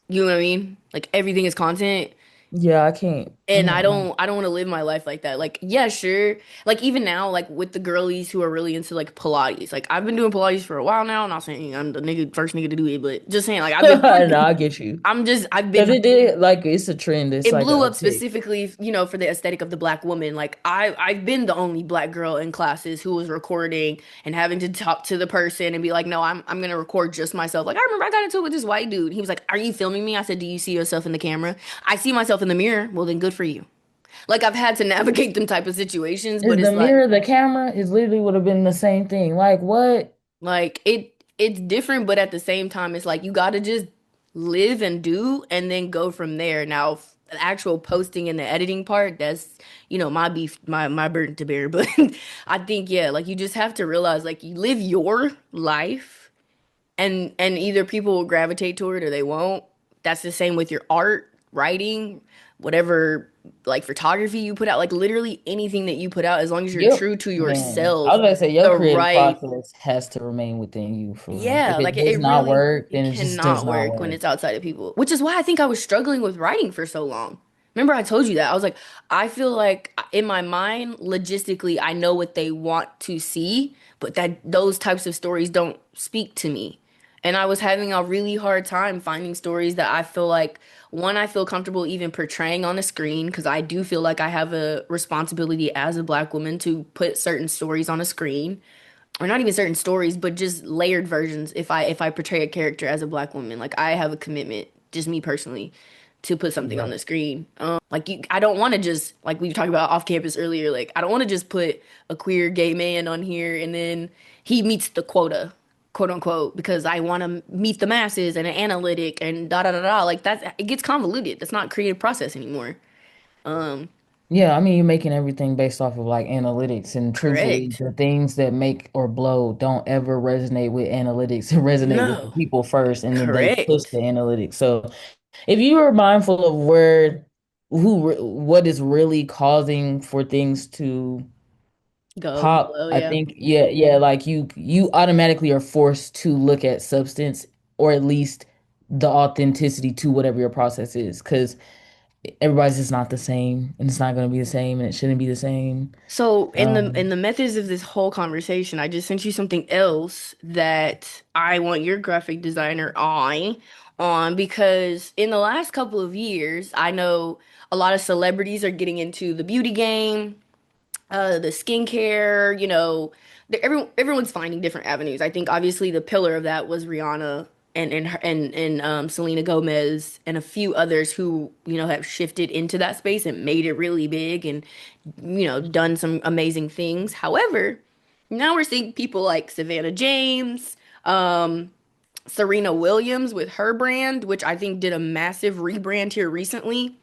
You know what I mean? Like everything is content. Yeah, I can't. And I don't want to live my life like that. Like, yeah, sure. Like even now, like with the girlies who are really into like Pilates. Like I've been doing Pilates for a while now. I'm not saying I'm the nigga first nigga to do it, but just saying like I've been No, I get you. I've Because been it did like it's a trend. It's it like an blew up uptick. specifically, you know, for the aesthetic of the black woman. Like I've been the only black girl in classes who was recording and having to talk to the person and be like, no, I'm gonna record just myself. Like I remember I got into it with this white dude. He was like, are you filming me? I said, do you see yourself in the camera? I see myself in the mirror. Well, then good for you. Like I've had to navigate them type of situations, Is but the it's mirror the camera? Is literally would have been the same thing. Like what? like it's different, but at the same time, it's like you got to just live and do, and then go from there. Now, the actual posting and the editing part, that's my beef, my burden to bear. But I think yeah, like you just have to realize like you live your life, and either people will gravitate toward it or they won't. That's the same with your art, writing, whatever, like photography you put out, like literally anything that you put out, as long as you're Yep, true to man. I yourself, was gonna say your the creative right, process has to remain within you for real. If yeah, it like does it not really work, it then it just does cannot not work when work. it's outside of people, which is why I think I was struggling with writing for so long. Remember I told you that I was like, I feel like in my mind logistically I know what they want to see, but that those types of stories don't speak to me. And I was having a really hard time finding stories that I feel like, one, I feel comfortable even portraying on the screen, because I do feel like I have a responsibility as a black woman to put certain stories on a screen, or not even certain stories, but just layered versions. If I portray a character as a black woman, like I have a commitment, just me personally, to put something on Right. the screen. Like I don't want to just, like we talked about off campus earlier. Like I don't want to just put a queer gay man on here and then he meets the quota, quote unquote, because I want to meet the masses and an analytic and da da da da. Like that's, it gets convoluted. That's not creative process anymore. Yeah, I mean you're making everything based off of like analytics, and truthfully, Correct. the things that make or blow don't ever resonate with analytics. It resonate with the No. people first, and then they push the Correct. analytics. So if you are mindful of what is really causing for things to Go. pop, Well, I yeah. think, yeah, like you automatically are forced to look at substance, or at least the authenticity to whatever your process is, because everybody's just not the same, and it's not going to be the same, and it shouldn't be the same. So in um the methods of this whole conversation, I just sent you something else that I want your graphic designer eye on, because in the last couple of years, I know a lot of celebrities are getting into the beauty game, the skincare, everyone's finding different avenues. I think obviously the pillar of that was Rihanna, and Selena Gomez and a few others who, have shifted into that space and made it really big and, done some amazing things. However, now we're seeing people like Savannah James, um, Serena Williams with her brand, which I think did a massive rebrand here recently,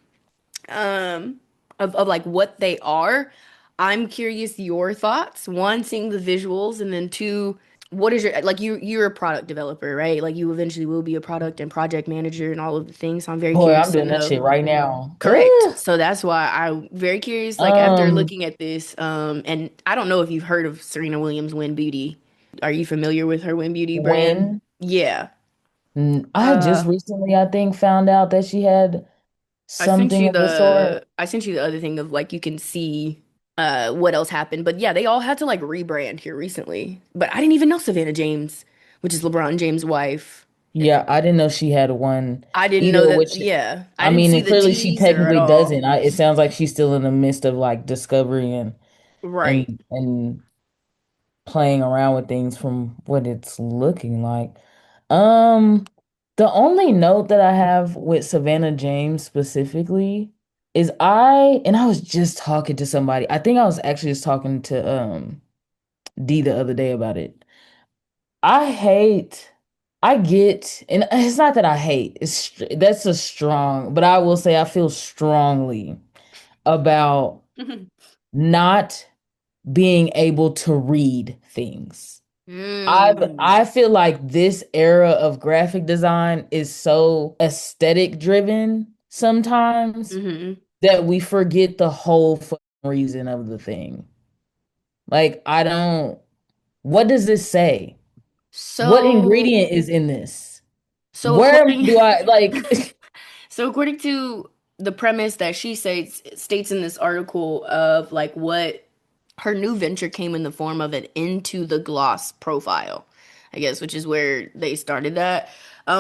um, of like what they are. I'm curious your thoughts. One, seeing the visuals, and then two, what is your like you're a product developer, right? Like you eventually will be a product and project manager and all of the things. So I'm very Boy, curious I'm to doing that know. shit right now. Correct. Ugh. So that's why I'm very curious, like after Um, looking at this, and I don't know if you've heard of Serena Williams Win Beauty. Are you familiar with her Win Beauty brand? when Yeah. I just recently, I think, found out that she had something of the sort. I sent you the other thing of like you can see what else happened. But yeah, they all had to like rebrand here recently. But I didn't even know Savannah James, which is LeBron James' wife. Yeah, I didn't know she had one I didn't know either, that. which Yeah, I I didn't mean, see and the clearly she teaser at technically all. doesn't. It sounds like she's still in the midst of like discovery Right. and playing around with things from what it's looking like. Um, the only note that I have with Savannah James specifically is and I was just talking to somebody. I think I was actually just talking to D the other day about it. I hate I get, and it's not that I hate, that's a strong, but I will say I feel strongly about not being able to read things. Mm. I feel like this era of graphic design is so aesthetic driven sometimes Hmm. that we forget the whole fucking reason of the thing. Like, I don't, what does this say? What So, ingredient is in this? so Where according, do I like so according to the premise that she states in this article of like what her new venture came in the form of an into the gloss profile, I guess, which is where they started that.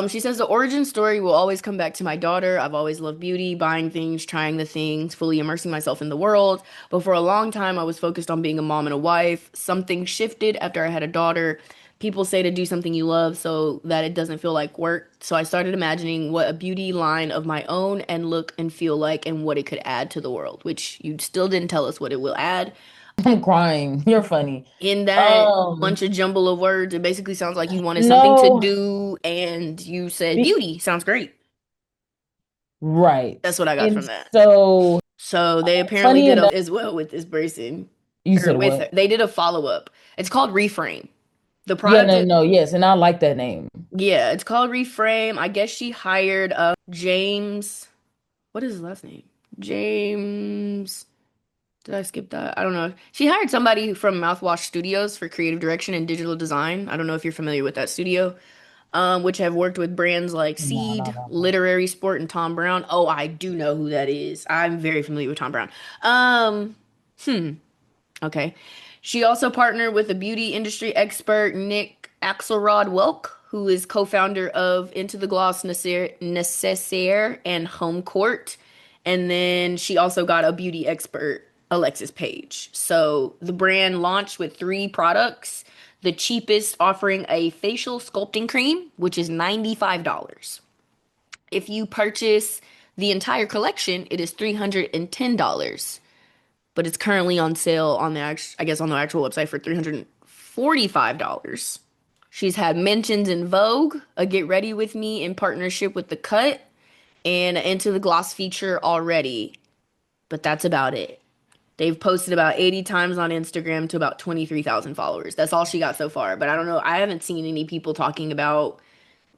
She says the origin story will always come back to my daughter. I've always loved beauty, buying things, trying the things, fully immersing myself in the world. But for a long time, I was focused on being a mom and a wife. Something shifted after I had a daughter. People say to do something you love so that it doesn't feel like work. So I started imagining what a beauty line of my own and look and feel like and what it could add to the world, which you still didn't tell us what it will add. I'm crying. You're funny. In that Um, bunch of jumble of words, it basically sounds like you wanted something to no, do and you said be, beauty. Sounds great. That's right. what I got And from that. so So they apparently funny did a enough, as well with this bracing you or said with her. what? They did a follow up. It's called Reframe. The Yeah, product, no, no, yes, and I like that name. yeah, it's called Reframe. I guess she hired James. What is his last name? James. Did I skip that? I don't know. She hired somebody from Mouthwash Studios for creative direction and digital design. I don't know if you're familiar with that studio, which have worked with brands like No, no, Seed, no, no. Literary Sport, and Tom Brown. Oh, I do know who that is. I'm very familiar with Tom Brown. Um, okay. She also partnered with a beauty industry expert, Nick Axelrod Welk, who is co-founder of Into the Gloss Necessaire and Home Court. And then she also got a beauty expert, Alexis Page. So the brand launched with three products, the cheapest offering a facial sculpting cream, which is $95. If you purchase the entire collection, it is $310, but it's currently on sale on I guess on the actual website for $345. She's had mentions in Vogue, a Get Ready With Me in partnership with The Cut, and an Into the Gloss feature already, but that's about it. They've posted about 80 times on Instagram to about 23,000 followers. That's all she got so far, but I don't know. I haven't seen any people talking about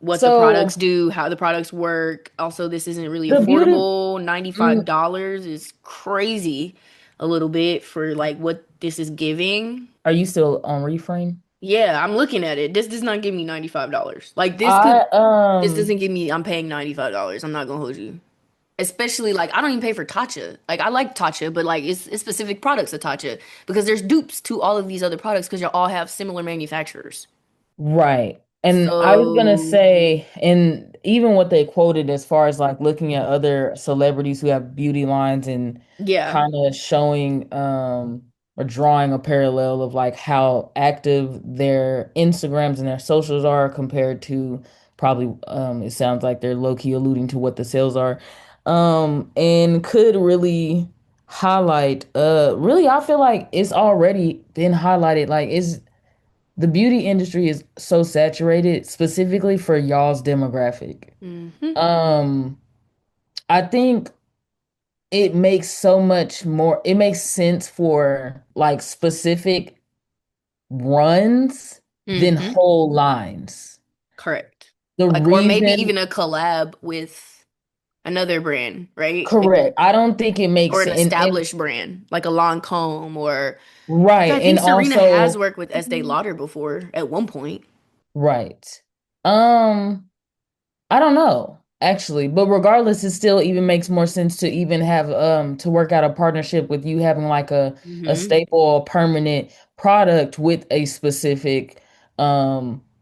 what the products So do, how the products work. Also, this isn't really the beauty, affordable. mm, $95 is crazy a little bit for like what this is giving. are you still on Reframe? Yeah, I'm looking at it. This does not give me $95. Like I this doesn't give me I'm paying $95. I'm not gonna hold you. Especially like I don't even pay for Tatcha. Like I like Tatcha, but like it's specific products of Tatcha because there's dupes to all of these other products because you all have similar manufacturers. Right. And I was gonna So say, and even what they quoted as far as like looking at other celebrities who have beauty lines and yeah. kind of showing or drawing a parallel of like how active their Instagrams and their socials are compared to Probably it sounds like they're low-key alluding to what the sales are. And could really highlight really I feel like it's already been highlighted. Like it's the beauty industry is so saturated specifically for y'all's demographic. Hmm. Um I think it makes so much more, it makes sense for like specific runs than Hmm. whole lines. Correct. The Like, or maybe reason, even a collab with another brand, right? correct. I don't think it makes Or an sense. And established brand, like a Lancome, or right. I And think Serena has also, worked with Estee Lauder before at one point. right. Um, I don't know, actually, but regardless, it still even makes more sense to even have to work out a partnership with you having like a Hmm. staple or permanent product with a specific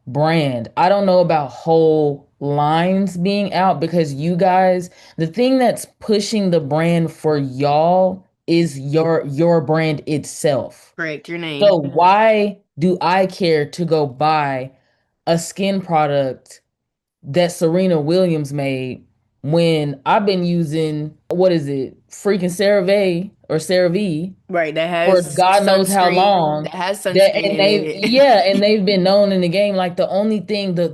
brand. I don't know about whole lines being out because you guys, the thing that's pushing the brand for y'all is your brand itself. Correct, your So name. why do I care to go buy a skin product that Serena Williams made when I've been using what is it, freaking CeraVe or CeraVe Right, that for has God knows how sunscreen. That long. has That sunscreen and in they it. yeah, and they've been known in the game. Like the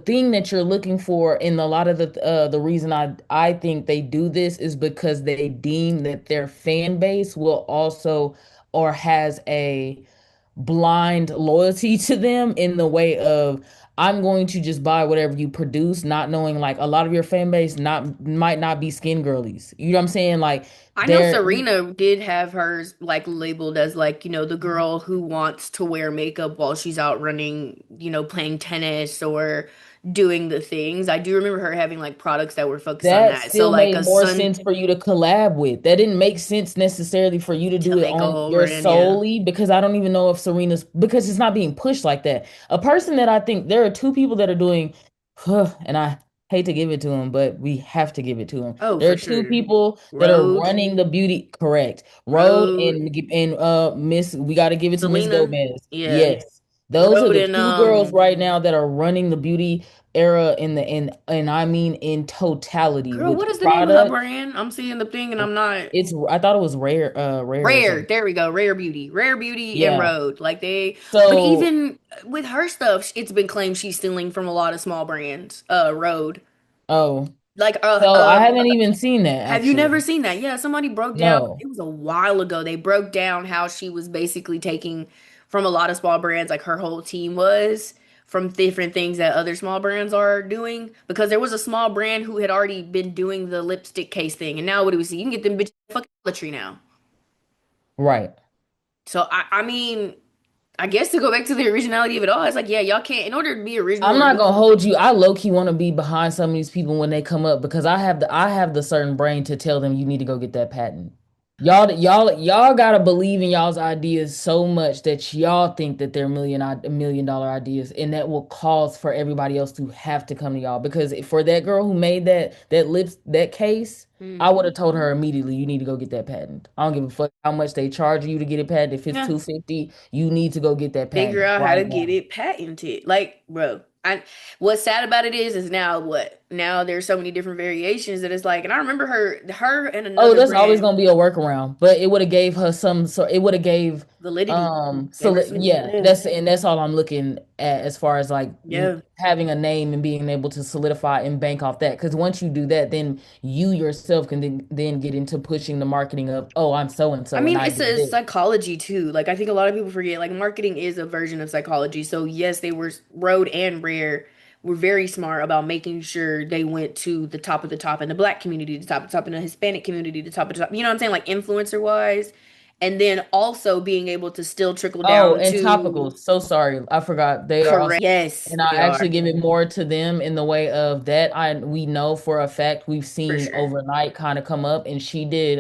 thing that you're looking for in a lot of the reason I think they do this is because they deem that their fan base will also or has a blind loyalty to them in the way of I'm going to just buy whatever you produce, not knowing like a lot of your fan base not might not be skin girlies. You know what I'm saying? Like I know they're Serena did have hers like labeled as like, the girl who wants to wear makeup while she's out running, playing tennis or doing the things. I do remember her having like products that were focused on that that. So still like made a more sun sense for you to collab with. That didn't make sense necessarily for you to to do it make a on whole your brand, yeah. solely because I don't even know if Serena's because it's not being pushed like that. A person that I think there are two people that are doing, and I hate to give it to them, but we have to give it to them. Oh, There for are two sure. people that are Road, running the beauty correct. Road Road, and Miss, we got to give it to Miss Selena, Gomez. yeah. Yes. Those are Road the and two girls right now that are running the beauty era in the and I mean in totality girl, with what is the name of her product. brand? I'm seeing the thing and I'm not. It's I thought it was rare or Rare, something. there we go. Rare Beauty and Yeah. Road. Like they, but So even with her stuff, it's been claimed she's stealing from a lot of small brands. Road. oh, Like so I haven't even seen that have you never actually. seen that? Yeah, somebody broke down. No. It was a while ago. They broke down how she was basically taking from a lot of small brands, like her whole team was from different things that other small brands are doing. Because there was a small brand who had already been doing the lipstick case thing, and now what do we see? You can get them bitches fucking Dollar Tree now. Right. So I mean, I guess to go back to the originality of it all, it's like, yeah, y'all can't. In order to be original I'm and not be gonna hold you. I low key want to be behind some of these people when they come up because I have the certain brain to tell them you need to go get that patent. Y'all gotta believe in y'all's ideas so much that y'all think that they're $1 million ideas, and that will cause for everybody else to have to come to y'all. Because for that girl who made that case, I would Mhm. have told her immediately, you need to go get that patent. I don't give a fuck how much they charge you to get a patent. If it's Yeah, 250, you need to go get that figure patent out how right to get now. it patented. Like, bro, I what's sad about it is now what? Now there's so many different variations that it's like, and I remember her and Oh, another there's always brand gonna be a workaround, but it would have gave her some sort. It would have gave validity. so Ever since, yeah, yeah, that's all I'm looking at as far as like yeah. having a name and being able to solidify and bank off that. Because once you do that, then you yourself can then get into pushing the marketing of, oh, I'm so and I so and mean, I it's did a this. psychology too. Like I think a lot of people forget, like marketing is a version of psychology. So yes, they were Road and Rare were very smart about making sure they went to the top of the top in the black community, the top of the top in the Hispanic community, the top of the top. You know what I'm saying? Like influencer wise. And then also being able to still trickle Oh, down and to topicals. So sorry, I forgot. They are also, correct. Yes, and I they actually are give it more to them in the way of that. We know for a fact we've for seen sure. overnight kind of come up, and she did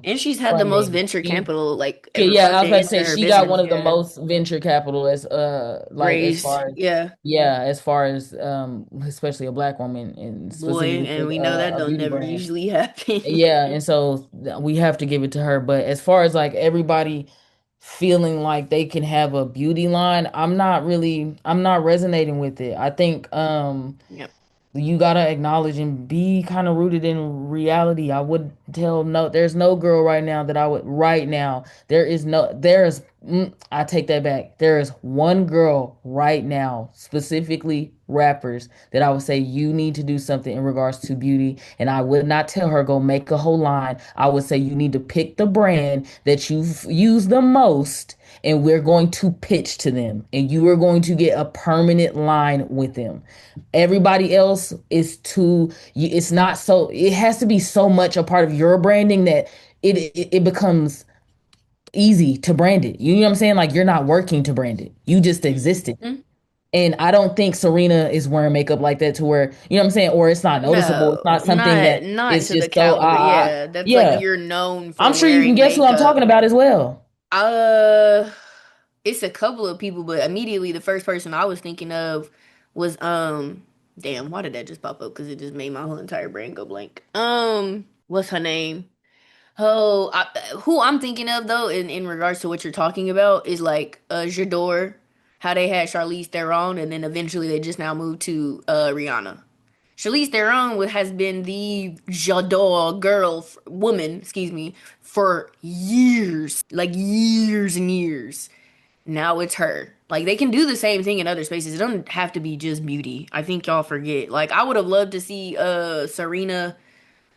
And she's had the most funding. venture capital like Yeah, ever yeah, I was funded about to into say her she got one business. of the Yeah. most venture capital as like as Raised. far as Yeah. yeah, as far as especially a black woman and Boy, specifically and with we know that a don't beauty never brand. usually happen. Yeah, and so we have to give it to her. But as far as like everybody feeling like they can have a beauty line, I'm not resonating with it. I think Yep. you gotta acknowledge and be kind of rooted in reality. I would tell no, there's no girl right now that I would right now. I take that back. There is one girl right now, specifically rappers, that I would say you need to do something in regards to beauty. And I would not tell her go make a whole line. I would say you need to pick the brand that you've used the most and we're going to pitch to them and you are going to get a permanent line with them. Everybody else is too, it's not so, it has to be so much a part of your branding that it becomes easy to brand it. You know what I'm saying? Like you're not working to brand it. You just existed. Mhm. And I don't think Serena is wearing makeup like that to where, you know what I'm saying? Or it's not noticeable. It's No, not something that not is to the just so, caliber. Yeah, that's like yeah. you're known I'm for sure you can wearing guess who I'm talking makeup. about as well. Uh, it's a couple of people, but immediately the first person I was thinking of was damn, why did that just pop up? Because it just made my whole entire brain go blank. What's her name? Oh, who I'm thinking of though, in regards to what you're talking about, is like J'adore, how they had Charlize Theron, and then eventually they just now moved to Rihanna. Charlize Theron has been the J'adore woman, excuse me, for years, like years and years. Now it's her. Like they can do the same thing in other spaces. It doesn't have to be just beauty. I think y'all forget. Like I would have loved to see Serena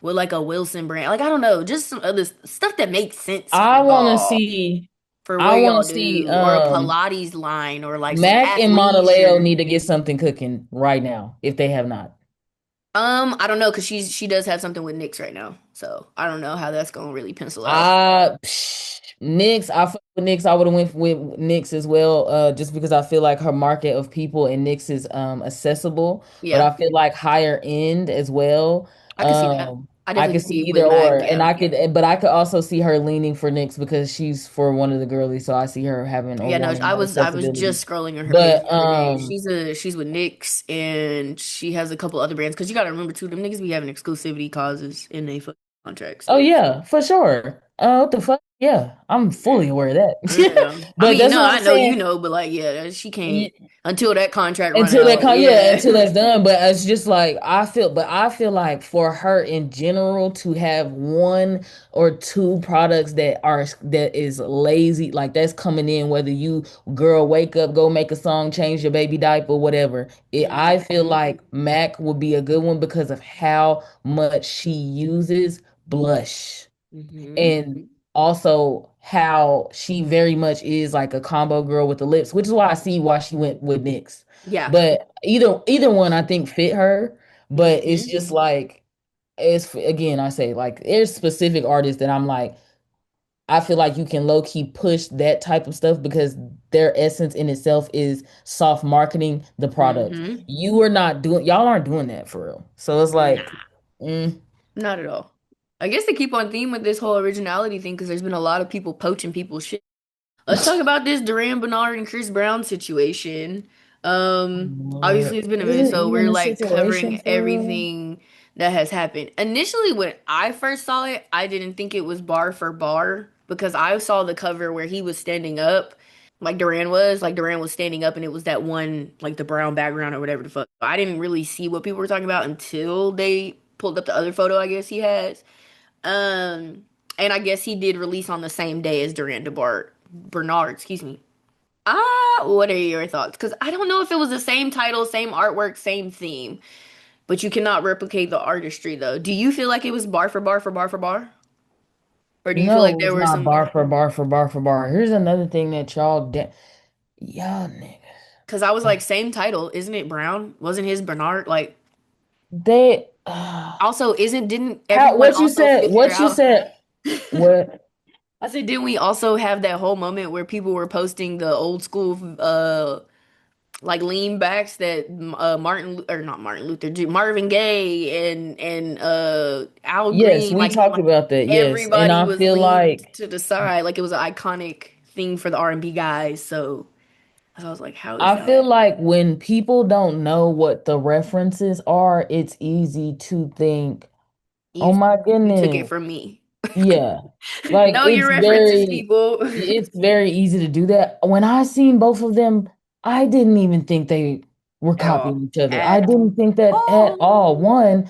with like a Wilson brand. Like I don't know, just some other stuff that makes sense for I want to y'all, see, for I what want y'all to see, do, or a Pilates line, or like some Mac and Monaleo athleisure. need to get something cooking right now if they have not. I don't know, cause she does have something with Nyx right now, so I don't know how that's gonna really pencil out. Knicks. I fuck with Knicks. I would have went with Knicks as well, just because I feel like her market of people and Knicks is accessible, but Yeah, I feel like higher end as well. I could see that. I I definitely could could see see it with either or, Mac. and Yeah, but I could also see her leaning for Knicks because she's for one of the girlies, so I see her having or yeah. No, wanting more I was accessibility. just scrolling on her page But the other day. She's with Nyx, and she has a couple other brands. Cause you gotta remember too, them niggas be having exclusivity clauses in their contracts. oh yeah, for sure. What the fuck? Yeah, I'm fully aware of Yeah. that. I But mean, that's no, what I I'm know you saying. know, but like, yeah, she can't until that contract run Until out. yeah, Yeah. until that's done. But it's just like I feel like for her in general to have one or two products that is lazy, like that's coming in, whether you girl wake up, go make a song, change your baby diaper, whatever. I Hmm. feel like Mac would be a good one because of how much she uses blush Hmm. and also how she very much is like a combo girl with the lips, which is why I see why she went with NYX. Yeah. But either one I think fit her, but it's Hmm. just like it's again I say like there's specific artists that I'm like I feel like you can low key push that type of stuff because their essence in itself is soft marketing the product. Hmm. Y'all aren't doing that for real. So it's like, Nah, mm, not at all. I guess to keep on theme with this whole originality thing, because there's been a lot of people poaching people's shit. Let's talk about this Durand Bernard and Chris Brown situation. Lord, Obviously it's been a is minute, it so even we're a like situation covering for real? everything that has happened. Initially, when I first saw it, I didn't think it was bar for bar because I saw the cover where he was standing up, like Durand was standing up, and it was that one, like the brown background or whatever the fuck. I didn't really see what people were talking about until they pulled up the other photo I guess he has. Um, and I guess he did release on the same day as Bernard, excuse me. What are your thoughts? Because I don't know if it was the same title, same artwork, same theme, but you cannot replicate the artistry though. Do you feel like it was bar for bar for bar for bar? Or do you feel like No, there it's were not some, bar for bar for bar for bar. Here's another thing that y'all niggas. because I was like, same title, isn't it Brown? Wasn't his Bernard? Like, They also, didn't how everyone what you also said, figure what you out? said, what I said, didn't we also have that whole moment where people were posting the old school like lean backs that or not Martin Luther, Marvin Gaye and Al yes, Green, we like talked about that, yes. And everybody I was feel leaned like to the side, like it was an iconic thing for the R&B guys. So I was like, how is I that feel like when people don't know what the references are, it's easy to think, oh easy? my You took it goodness. from me. Yeah. Like Know your references, people. it's very easy to do that. When I seen both of them, I didn't even think they. were At all. copying each other. I At didn't think that at all. all. One,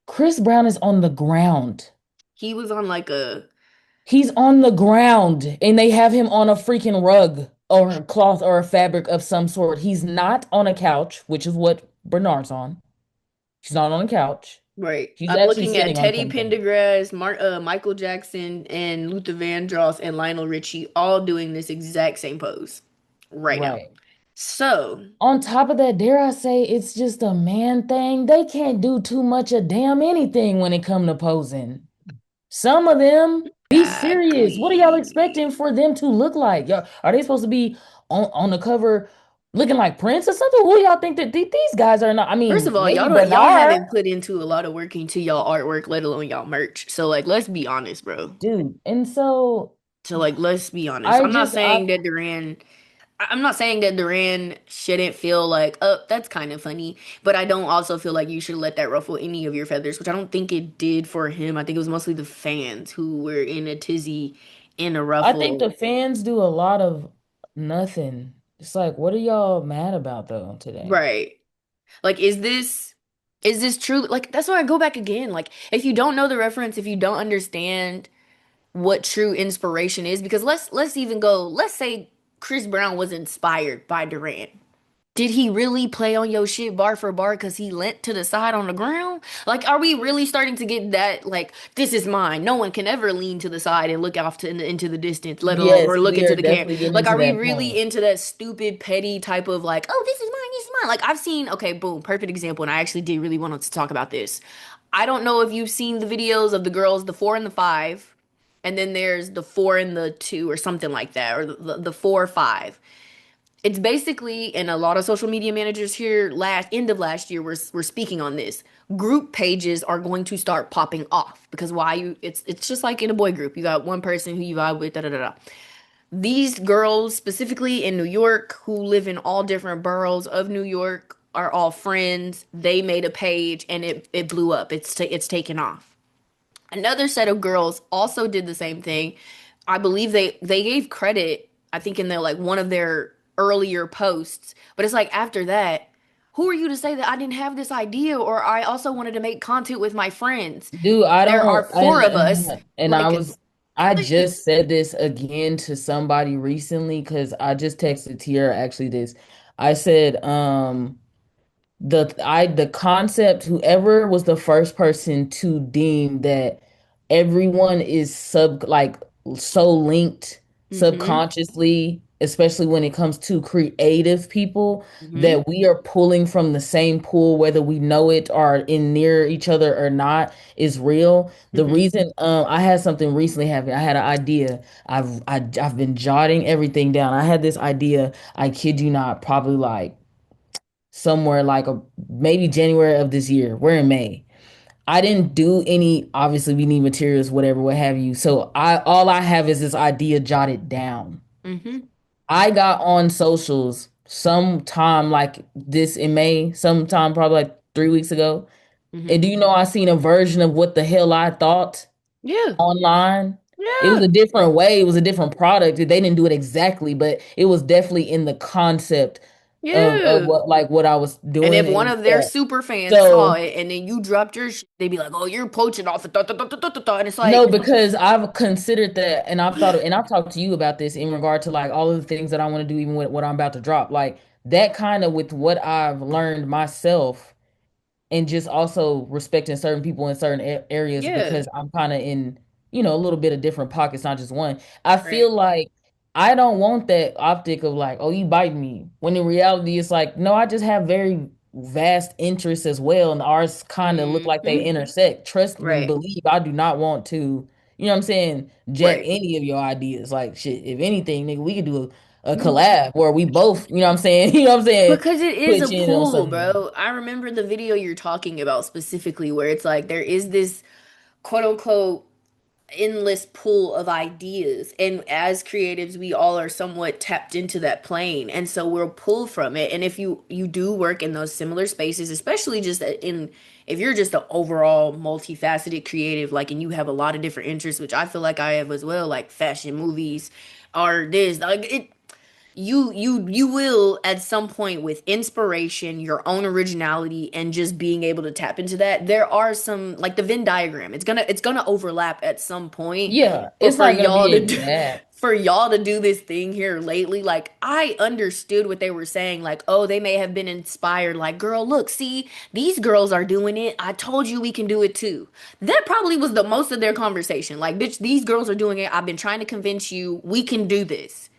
Chris Brown is on the ground. He was on like a He's on the ground and they have him on a freaking rug or a cloth or a fabric of some sort. He's not on a couch, which is what Bernard's on. She's not on a couch. right. She's I'm actually looking at sitting on Teddy something. Pendergrass, Michael Jackson, and Luther Vandross and Lionel Richie all doing this exact same pose right now. Right. So, On top of that, dare I say, it's just a man thing. They can't do too much of damn anything when it come to posing. Some of them, be serious. What are y'all expecting exactly. for them to look like? Y'all, are they supposed to be on the cover looking like Prince or something? Who y'all think that these guys are not? I First mean, of all, maybe y'all Bernard, haven't put into a lot of work into y'all artwork, let alone y'all merch. So like let's be honest, bro. dude. And so So like let's be honest. I just, I'm not saying that Duran shouldn't feel like, oh, that's kind of funny, but I don't also feel like you should let that ruffle any of your feathers, which I don't think it did for him. I think it was mostly the fans who were in a tizzy, in a I think ruffle. the fans do a lot of nothing. It's like, what are y'all mad about though today? Right. Like, is this true? Like, that's why I go back again. Like, if you don't know the reference, if you don't understand what true inspiration is, because let's even go, let's say Chris Brown was inspired by Durant. Did he really play on your shit bar for bar because he leant to the side on the ground? Like, are we really starting to get that? Like, this is mine. No one can ever lean to the side and look off to into the distance, let alone Yes, or look we into are the camera. definitely getting Like, into are we that really point. into that stupid, petty type of like, oh, this is mine, this is mine? Like, I've seen. Okay, boom, perfect example. And I actually did really want to talk about this. I don't know if you've seen the videos of the girls, the four and the five, and then there's the four and the two or something like that, or the four or five. It's basically, and a lot of social media managers here last end of last year were speaking on this. Group pages are going to start popping off because why you it's just like in a boy group. You got one person who you vibe with, da da da da. These girls specifically in New York who live in all different boroughs of New York are all friends. They made a page and it blew up. It's taken off. Another set of girls also did the same thing. I believe they gave credit, I think in their like one of their earlier posts, but it's like after that, who are you to say that I didn't have this idea or I also wanted to make content with my friends? Dude, I There are don't, four of us. and Like I like just said this again to somebody recently because I just texted Tiara actually this. I said, the concept, whoever was the first person to deem that everyone is so linked mm-hmm. subconsciously, especially when it comes to creative people, Mm-hmm. that we are pulling from the same pool, whether we know it or in near each other or not, is real. The Mm-hmm. reason I had something recently happen, I had an idea. I've been jotting everything down. I had this idea, I kid you not, probably like somewhere like maybe January of this year. We're in May. I didn't do any, obviously we need materials, whatever, what have you. So I all I have is this idea jotted down. Mm-hmm. I got on socials sometime like this in May, sometime probably like 3 weeks ago. And Mm-hmm. do you know I seen a version of what the hell I thought Yeah. online? It was Yeah. a different way, it was a different product. They didn't do it exactly, but it was definitely in the concept of Yeah. what I was And if doing. one And of their yeah. super fans saw So it and then you dropped your shit, they'd be like, "Oh, you're poaching off." And it's no, like, because I've considered that and I've talked to you about this in regard to like all of the things that I want to do, even with what I'm about to drop. Like that kind of with what I've learned myself and just also respecting certain people in certain areas yeah, because I'm kind of in, a little bit of different pockets, not just one. I right. feel like I don't want that optic of like, oh, you bite me. When in reality, it's like, no, I just have very vast interests as well, and ours kind of look like they Hmm. intersect. Trust and Right, believe, I do not want to, what I'm saying, jack right. any of your ideas. Like shit, if anything, nigga, we could do a collab where we both, you know what I'm saying, you know what I'm saying, Because it is a pitch in on pull, something. bro. I remember the video you're talking about specifically where it's like there is this quote unquote endless pool of ideas. And as creatives, we all are somewhat tapped into that plane. And so we'll pull from it. And if you do work in those similar spaces, especially just in if you're just an overall multifaceted creative, like and you have a lot of different interests, which I feel like I have as well, like fashion, movies, art, this, like it you will at some point with inspiration, your own originality, and just being able to tap into that. There are some like the Venn diagram. It's gonna overlap at some point. Yeah, But it's not gonna be exact. for y'all to do this thing here lately, like I understood what they were saying. Like, oh, they may have been inspired. Like, girl, look, see, these girls are doing it. I told you we can do it too. That probably was the most of their conversation. Like, bitch, these girls are doing it. I've been trying to convince you we can do this,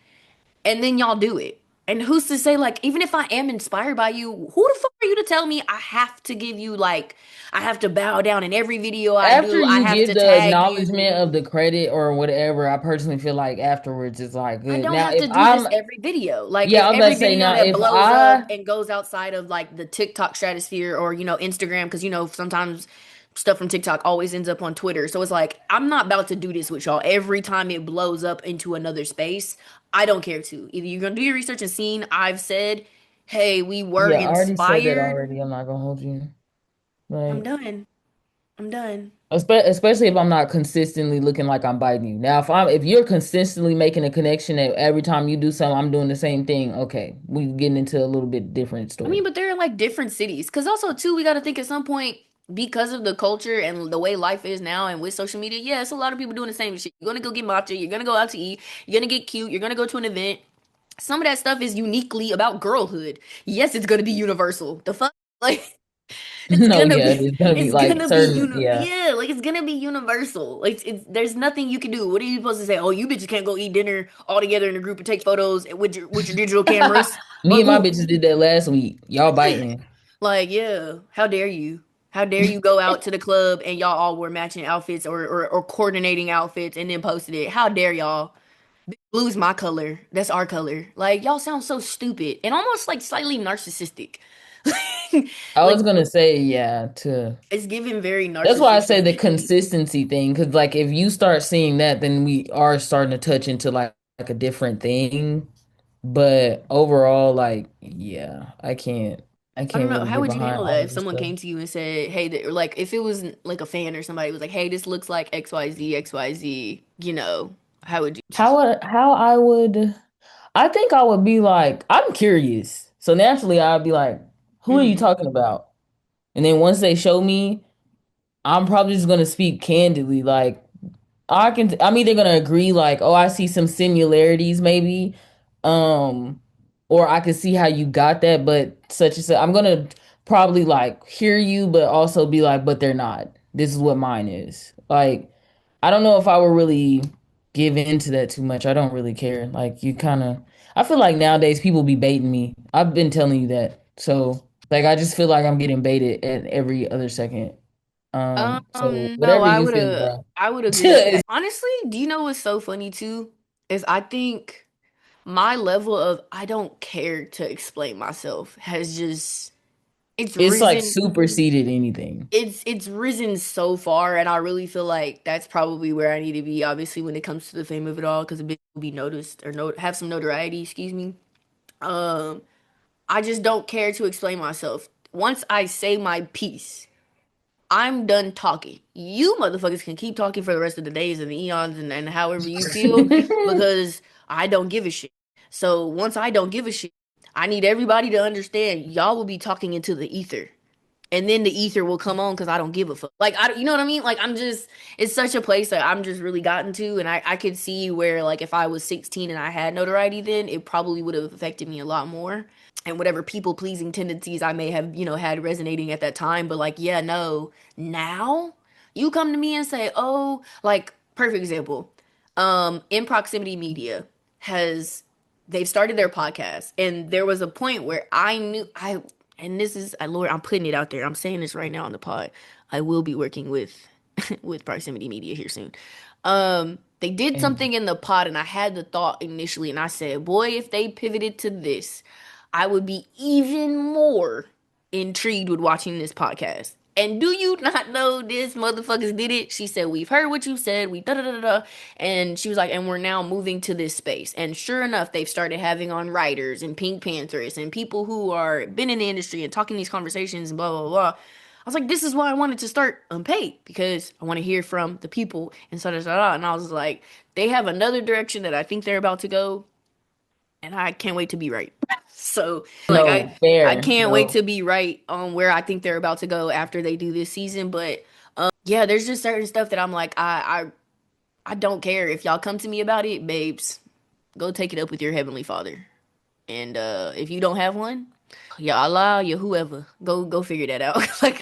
and then y'all do it. And who's to say, like, even if I am inspired by you, who the fuck are you to tell me I have to give you, like, I have to bow down in every video I After do, I you have give to the tag you. acknowledgement of the credit or whatever, I personally feel like afterwards it's like I good. don't Now, have if to do this I'm, every video. Like, yeah, if I was about every to say video now, that if blows up I, and goes outside of, like, the TikTok stratosphere or, Instagram, because, sometimes stuff from TikTok always ends up on Twitter. So it's like, I'm not about to do this with y'all every time it blows up into another space. I don't care to. Either you're going to do your research and seen, I've said, hey, we were yeah, I already said that inspired. already. I'm not gonna hold you. I'm Like, done. I'm done. especially if I'm not consistently looking like I'm biting you. Now, if you're consistently making a connection that every time you do something, I'm doing the same thing. Okay, we getting into a little bit different I mean, story. but they're in like different cities. Cause also too, we got to think at some point because of the culture and the way life is now, and with social media, yeah, it's a lot of people doing the same shit. You're gonna go get matcha. You're gonna go out to eat. You're gonna get cute. You're gonna go to an event. Some of that stuff is uniquely about girlhood. Yes, it's gonna be universal. The fuck, like it's No, gonna yeah, be, it's gonna be it's like gonna be certain, yeah. yeah, like it's gonna be universal. Like it's there's nothing you can do. What are you supposed to say? Oh, you bitches can't go eat dinner all together in a group and take photos with your digital cameras. Me Like and my who? bitches did that last week. Y'all biting. Like, yeah, how dare you? How dare you go out to the club and y'all all wore matching outfits or coordinating outfits and then posted it? How dare y'all? Blue's my color. That's our color. Like, y'all sound so stupid and almost like slightly narcissistic. I Like, was gonna say, yeah, to it's giving very that's why I say narcissistic. the consistency thing, because like if you start seeing that, then we are starting to touch into like a different thing. But overall, like, yeah, I I don't can't know. really How get would you behind handle all that of if this someone stuff. came to you and said, hey, or like if it was like a fan or somebody was like, hey, this looks like XYZ, XYZ, how would you? How I would, I think I would be like, I'm curious. So naturally, I'd be like, who are you Hmm. talking about? And then once they show me, I'm probably just gonna speak candidly, like. I'm either gonna agree like, oh, I see some similarities maybe, um, or I can see how you got that, but such and such. I'm gonna probably like hear you, but also be like, but they're not. This is what mine is. Like, I don't know if I would really give into that too much. I don't really care. Like, I feel like nowadays people be baiting me. I've been telling you that. So, like, I just feel like I'm getting baited at every other second. So No, whatever you feel, bro. I would agree too. Honestly, do you know what's so funny too? Is I think my level of I don't care to explain myself has just it's It's like risen superseded anything. it's risen so far, and I really feel like that's probably where I need to be, obviously, when it comes to the fame of it all, because a bit will be noticed or have some notoriety, excuse me. Um, I just don't care to explain myself. Once I say my piece, I'm done talking. You motherfuckers can keep talking for the rest of the days and the eons and however you feel, because I don't give a shit. So once I don't give a shit, I need everybody to understand y'all will be talking into the ether. And then the ether will come on because I don't give a fuck. Like, you know what I mean? Like, it's such a place that I'm just really gotten to. And I could see where, like, if I was 16 and I had notoriety then, it probably would have affected me a lot more, and whatever people pleasing tendencies I may have, had resonating at that time. But like, yeah, no, now you come to me and say, oh, like, perfect example. In Proximity Media has they've started their podcast, and there was a point where I knew and this is Lord, I'm putting it out there. I'm saying this right now on the pod. I will be working with with Proximity Media here soon. They did And something in the pod, and I had the thought initially, and I said, boy, if they pivoted to this, I would be even more intrigued with watching this podcast. And do you not know this motherfuckers did it? She said, we've heard what you said. We da da da da. And she was like, and we're now moving to this space. And sure enough, they've started having on writers and Pink Panthers and people who are been in the industry and talking these conversations and blah blah blah. I was like, this is why I wanted to start Unpaid, because I want to hear from the people and so da da da. And I was like, they have another direction that I think they're about to go, and I can't wait to be right. So like No, fair. I can't wait No. to be right on where I think they're about to go after they do this season. But yeah, there's just certain stuff that I'm like, I don't care if y'all come to me about it, babes. Go take it up with your heavenly Father. And if you don't have one, ya Allah, ya whoever, go figure that out. Like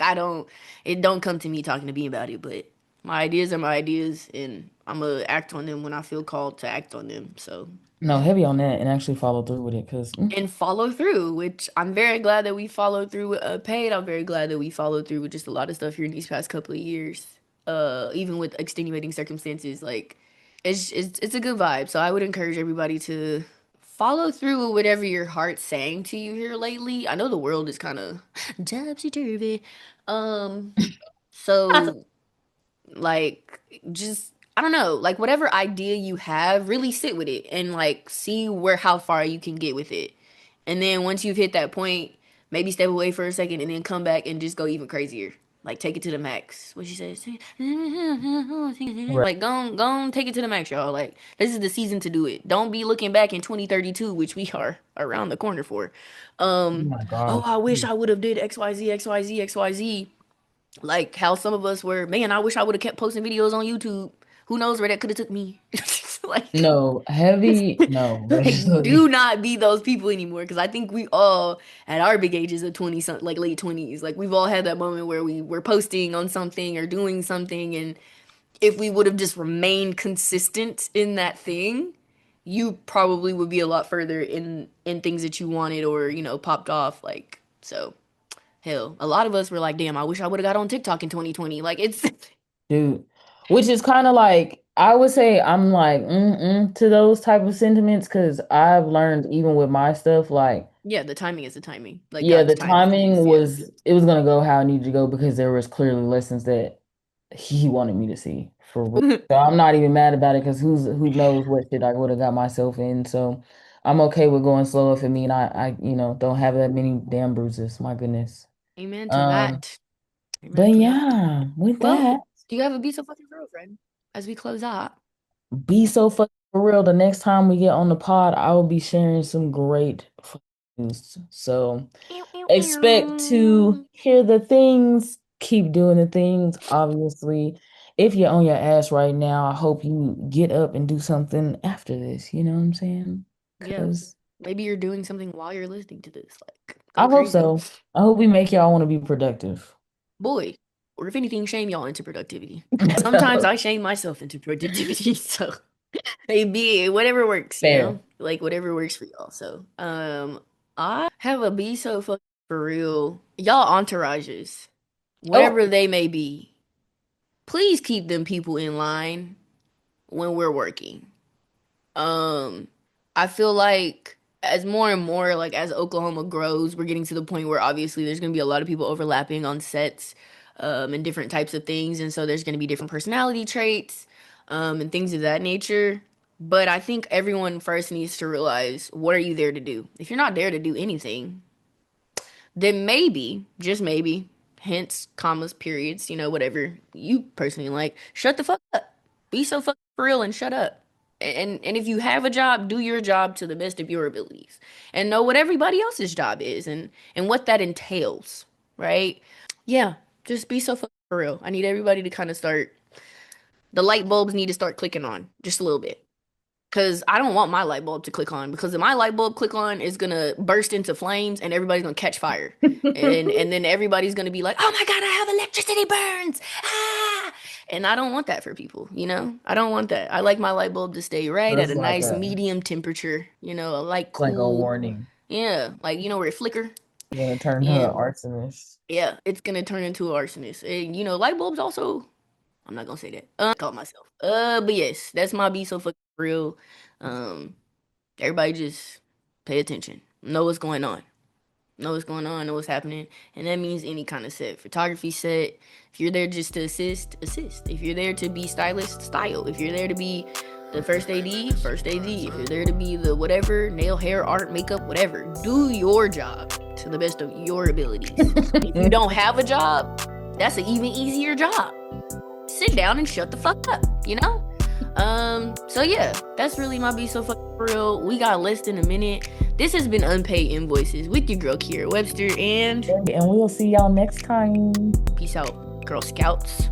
it don't come to me talking to me about it. But my ideas are my ideas, and I'm gonna act on them when I feel called to act on them. So No, heavy on that and actually follow through with it because and follow through, which I'm very glad that we followed through with Paid. I'm very glad that we followed through with just a lot of stuff here in these past couple of years. Even with extenuating circumstances, like it's a good vibe. So I would encourage everybody to follow through with whatever your heart's saying to you here lately. I know the world is kind of topsy turvy. Um, so like just I don't know, like whatever idea you have, really sit with it and like see where how far you can get with it. And then once you've hit that point, maybe step away for a second and then come back and just go even crazier. Like take it to the max. What she says? right. Like go on, take it to the max, y'all. Like this is the season to do it. Don't be looking back in 2032, which we are around the corner for. Oh my Oh, God. I wish I would have did XYZ, XYZ, XYZ. Like how some of us were, man, I wish I would have kept posting videos on YouTube. Who knows where that could have took me? Like, No, heavy. No, like, do really. not be those people anymore. Because I think we all, at our big ages of 20, like late 20s, like we've all had that moment where we were posting on something or doing something. And if we would have just remained consistent in that thing, you probably would be a lot further in things that you wanted or, popped off. Like, so. Hell, a lot of us were like, damn, I wish I would have got on TikTok in 2020. Like, it's, Dude, which is kind of like I would say I'm like to those type of sentiments because I've learned even with my stuff like yeah, the timing is the timing. Like, yeah, God's the timing timing is, yeah. was it was gonna go how it needed to go because there was clearly lessons that he wanted me to see for real. So I'm not even mad about it because who knows what shit I would have got myself in. So I'm okay with going slow if it mean I don't have that many damn bruises. My goodness. Amen to Um, that. but Amen to that. yeah, with Well, that. do you have a be so fucking real, friend? As we close out. Be so fucking for real. The next time we get on the pod, I will be sharing some great fucking news. So Ew, ew, expect to ew. hear the things, keep doing the things. Obviously, if you're on your ass right now, I hope you get up and do something after this. You know what I'm saying? Yeah. Because Maybe you're doing something while you're listening to this. Like, I go hope crazy. so. I hope we make y'all want to be productive. Boy. Or if anything, shame y'all into productivity. Sometimes I shame myself into productivity. So. Maybe whatever works, Fair. like whatever works for y'all. So, I have a be so fucking for real. Y'all entourages, Oh, whatever they may be, please keep them people in line when we're working. Um, I feel like as more and more, like as Oklahoma grows, we're getting to the point where obviously there's gonna be a lot of people overlapping on sets, and different types of things, and so there's gonna be different personality traits, and things of that nature. But I think everyone first needs to realize what are you there to do? If you're not there to do anything, then maybe, just maybe, hence commas, periods, whatever you personally like, shut the fuck up. Be so fucking for real and shut up. And if you have a job, do your job to the best of your abilities. And know what everybody else's job is and what that entails, right? Yeah, just be so fucking for real. I need everybody to kind of start the light bulbs need to start clicking on just a little bit. Cause I don't want my light bulb to click on because if my light bulb click on is gonna burst into flames and everybody's gonna catch fire. And then everybody's gonna be like, oh my God, I have electricity burns. Ah! And I don't want that for people, I don't want that. I like my light bulb to stay right at that's a like nice a medium temperature, a light like a cool. warning. Yeah, like where it flicker. You're gonna turn her And arsonist. yeah, it's gonna turn into an arsonist. And light bulbs also I'm not gonna say that. Call myself. But yes, that's my be so fucking real. Um Everybody just pay attention. Know what's going on. Know what's going on, know what's happening. And that means any kind of set. Photography set. If you're there just to assist, assist. If you're there to be stylist, style. If you're there to be the first AD, first AD. If you're there to be the whatever, nail, hair, art, makeup, whatever. Do your job to the best of your abilities. If you don't have a job, that's an even easier job. Sit down and shut the fuck up, So yeah, that's really my Be So Fucking Real. We got less than a minute. This has been Unpaid Invoices with your girl Kiera Webster, and And we'll see y'all next time. peace out, Girl Scouts.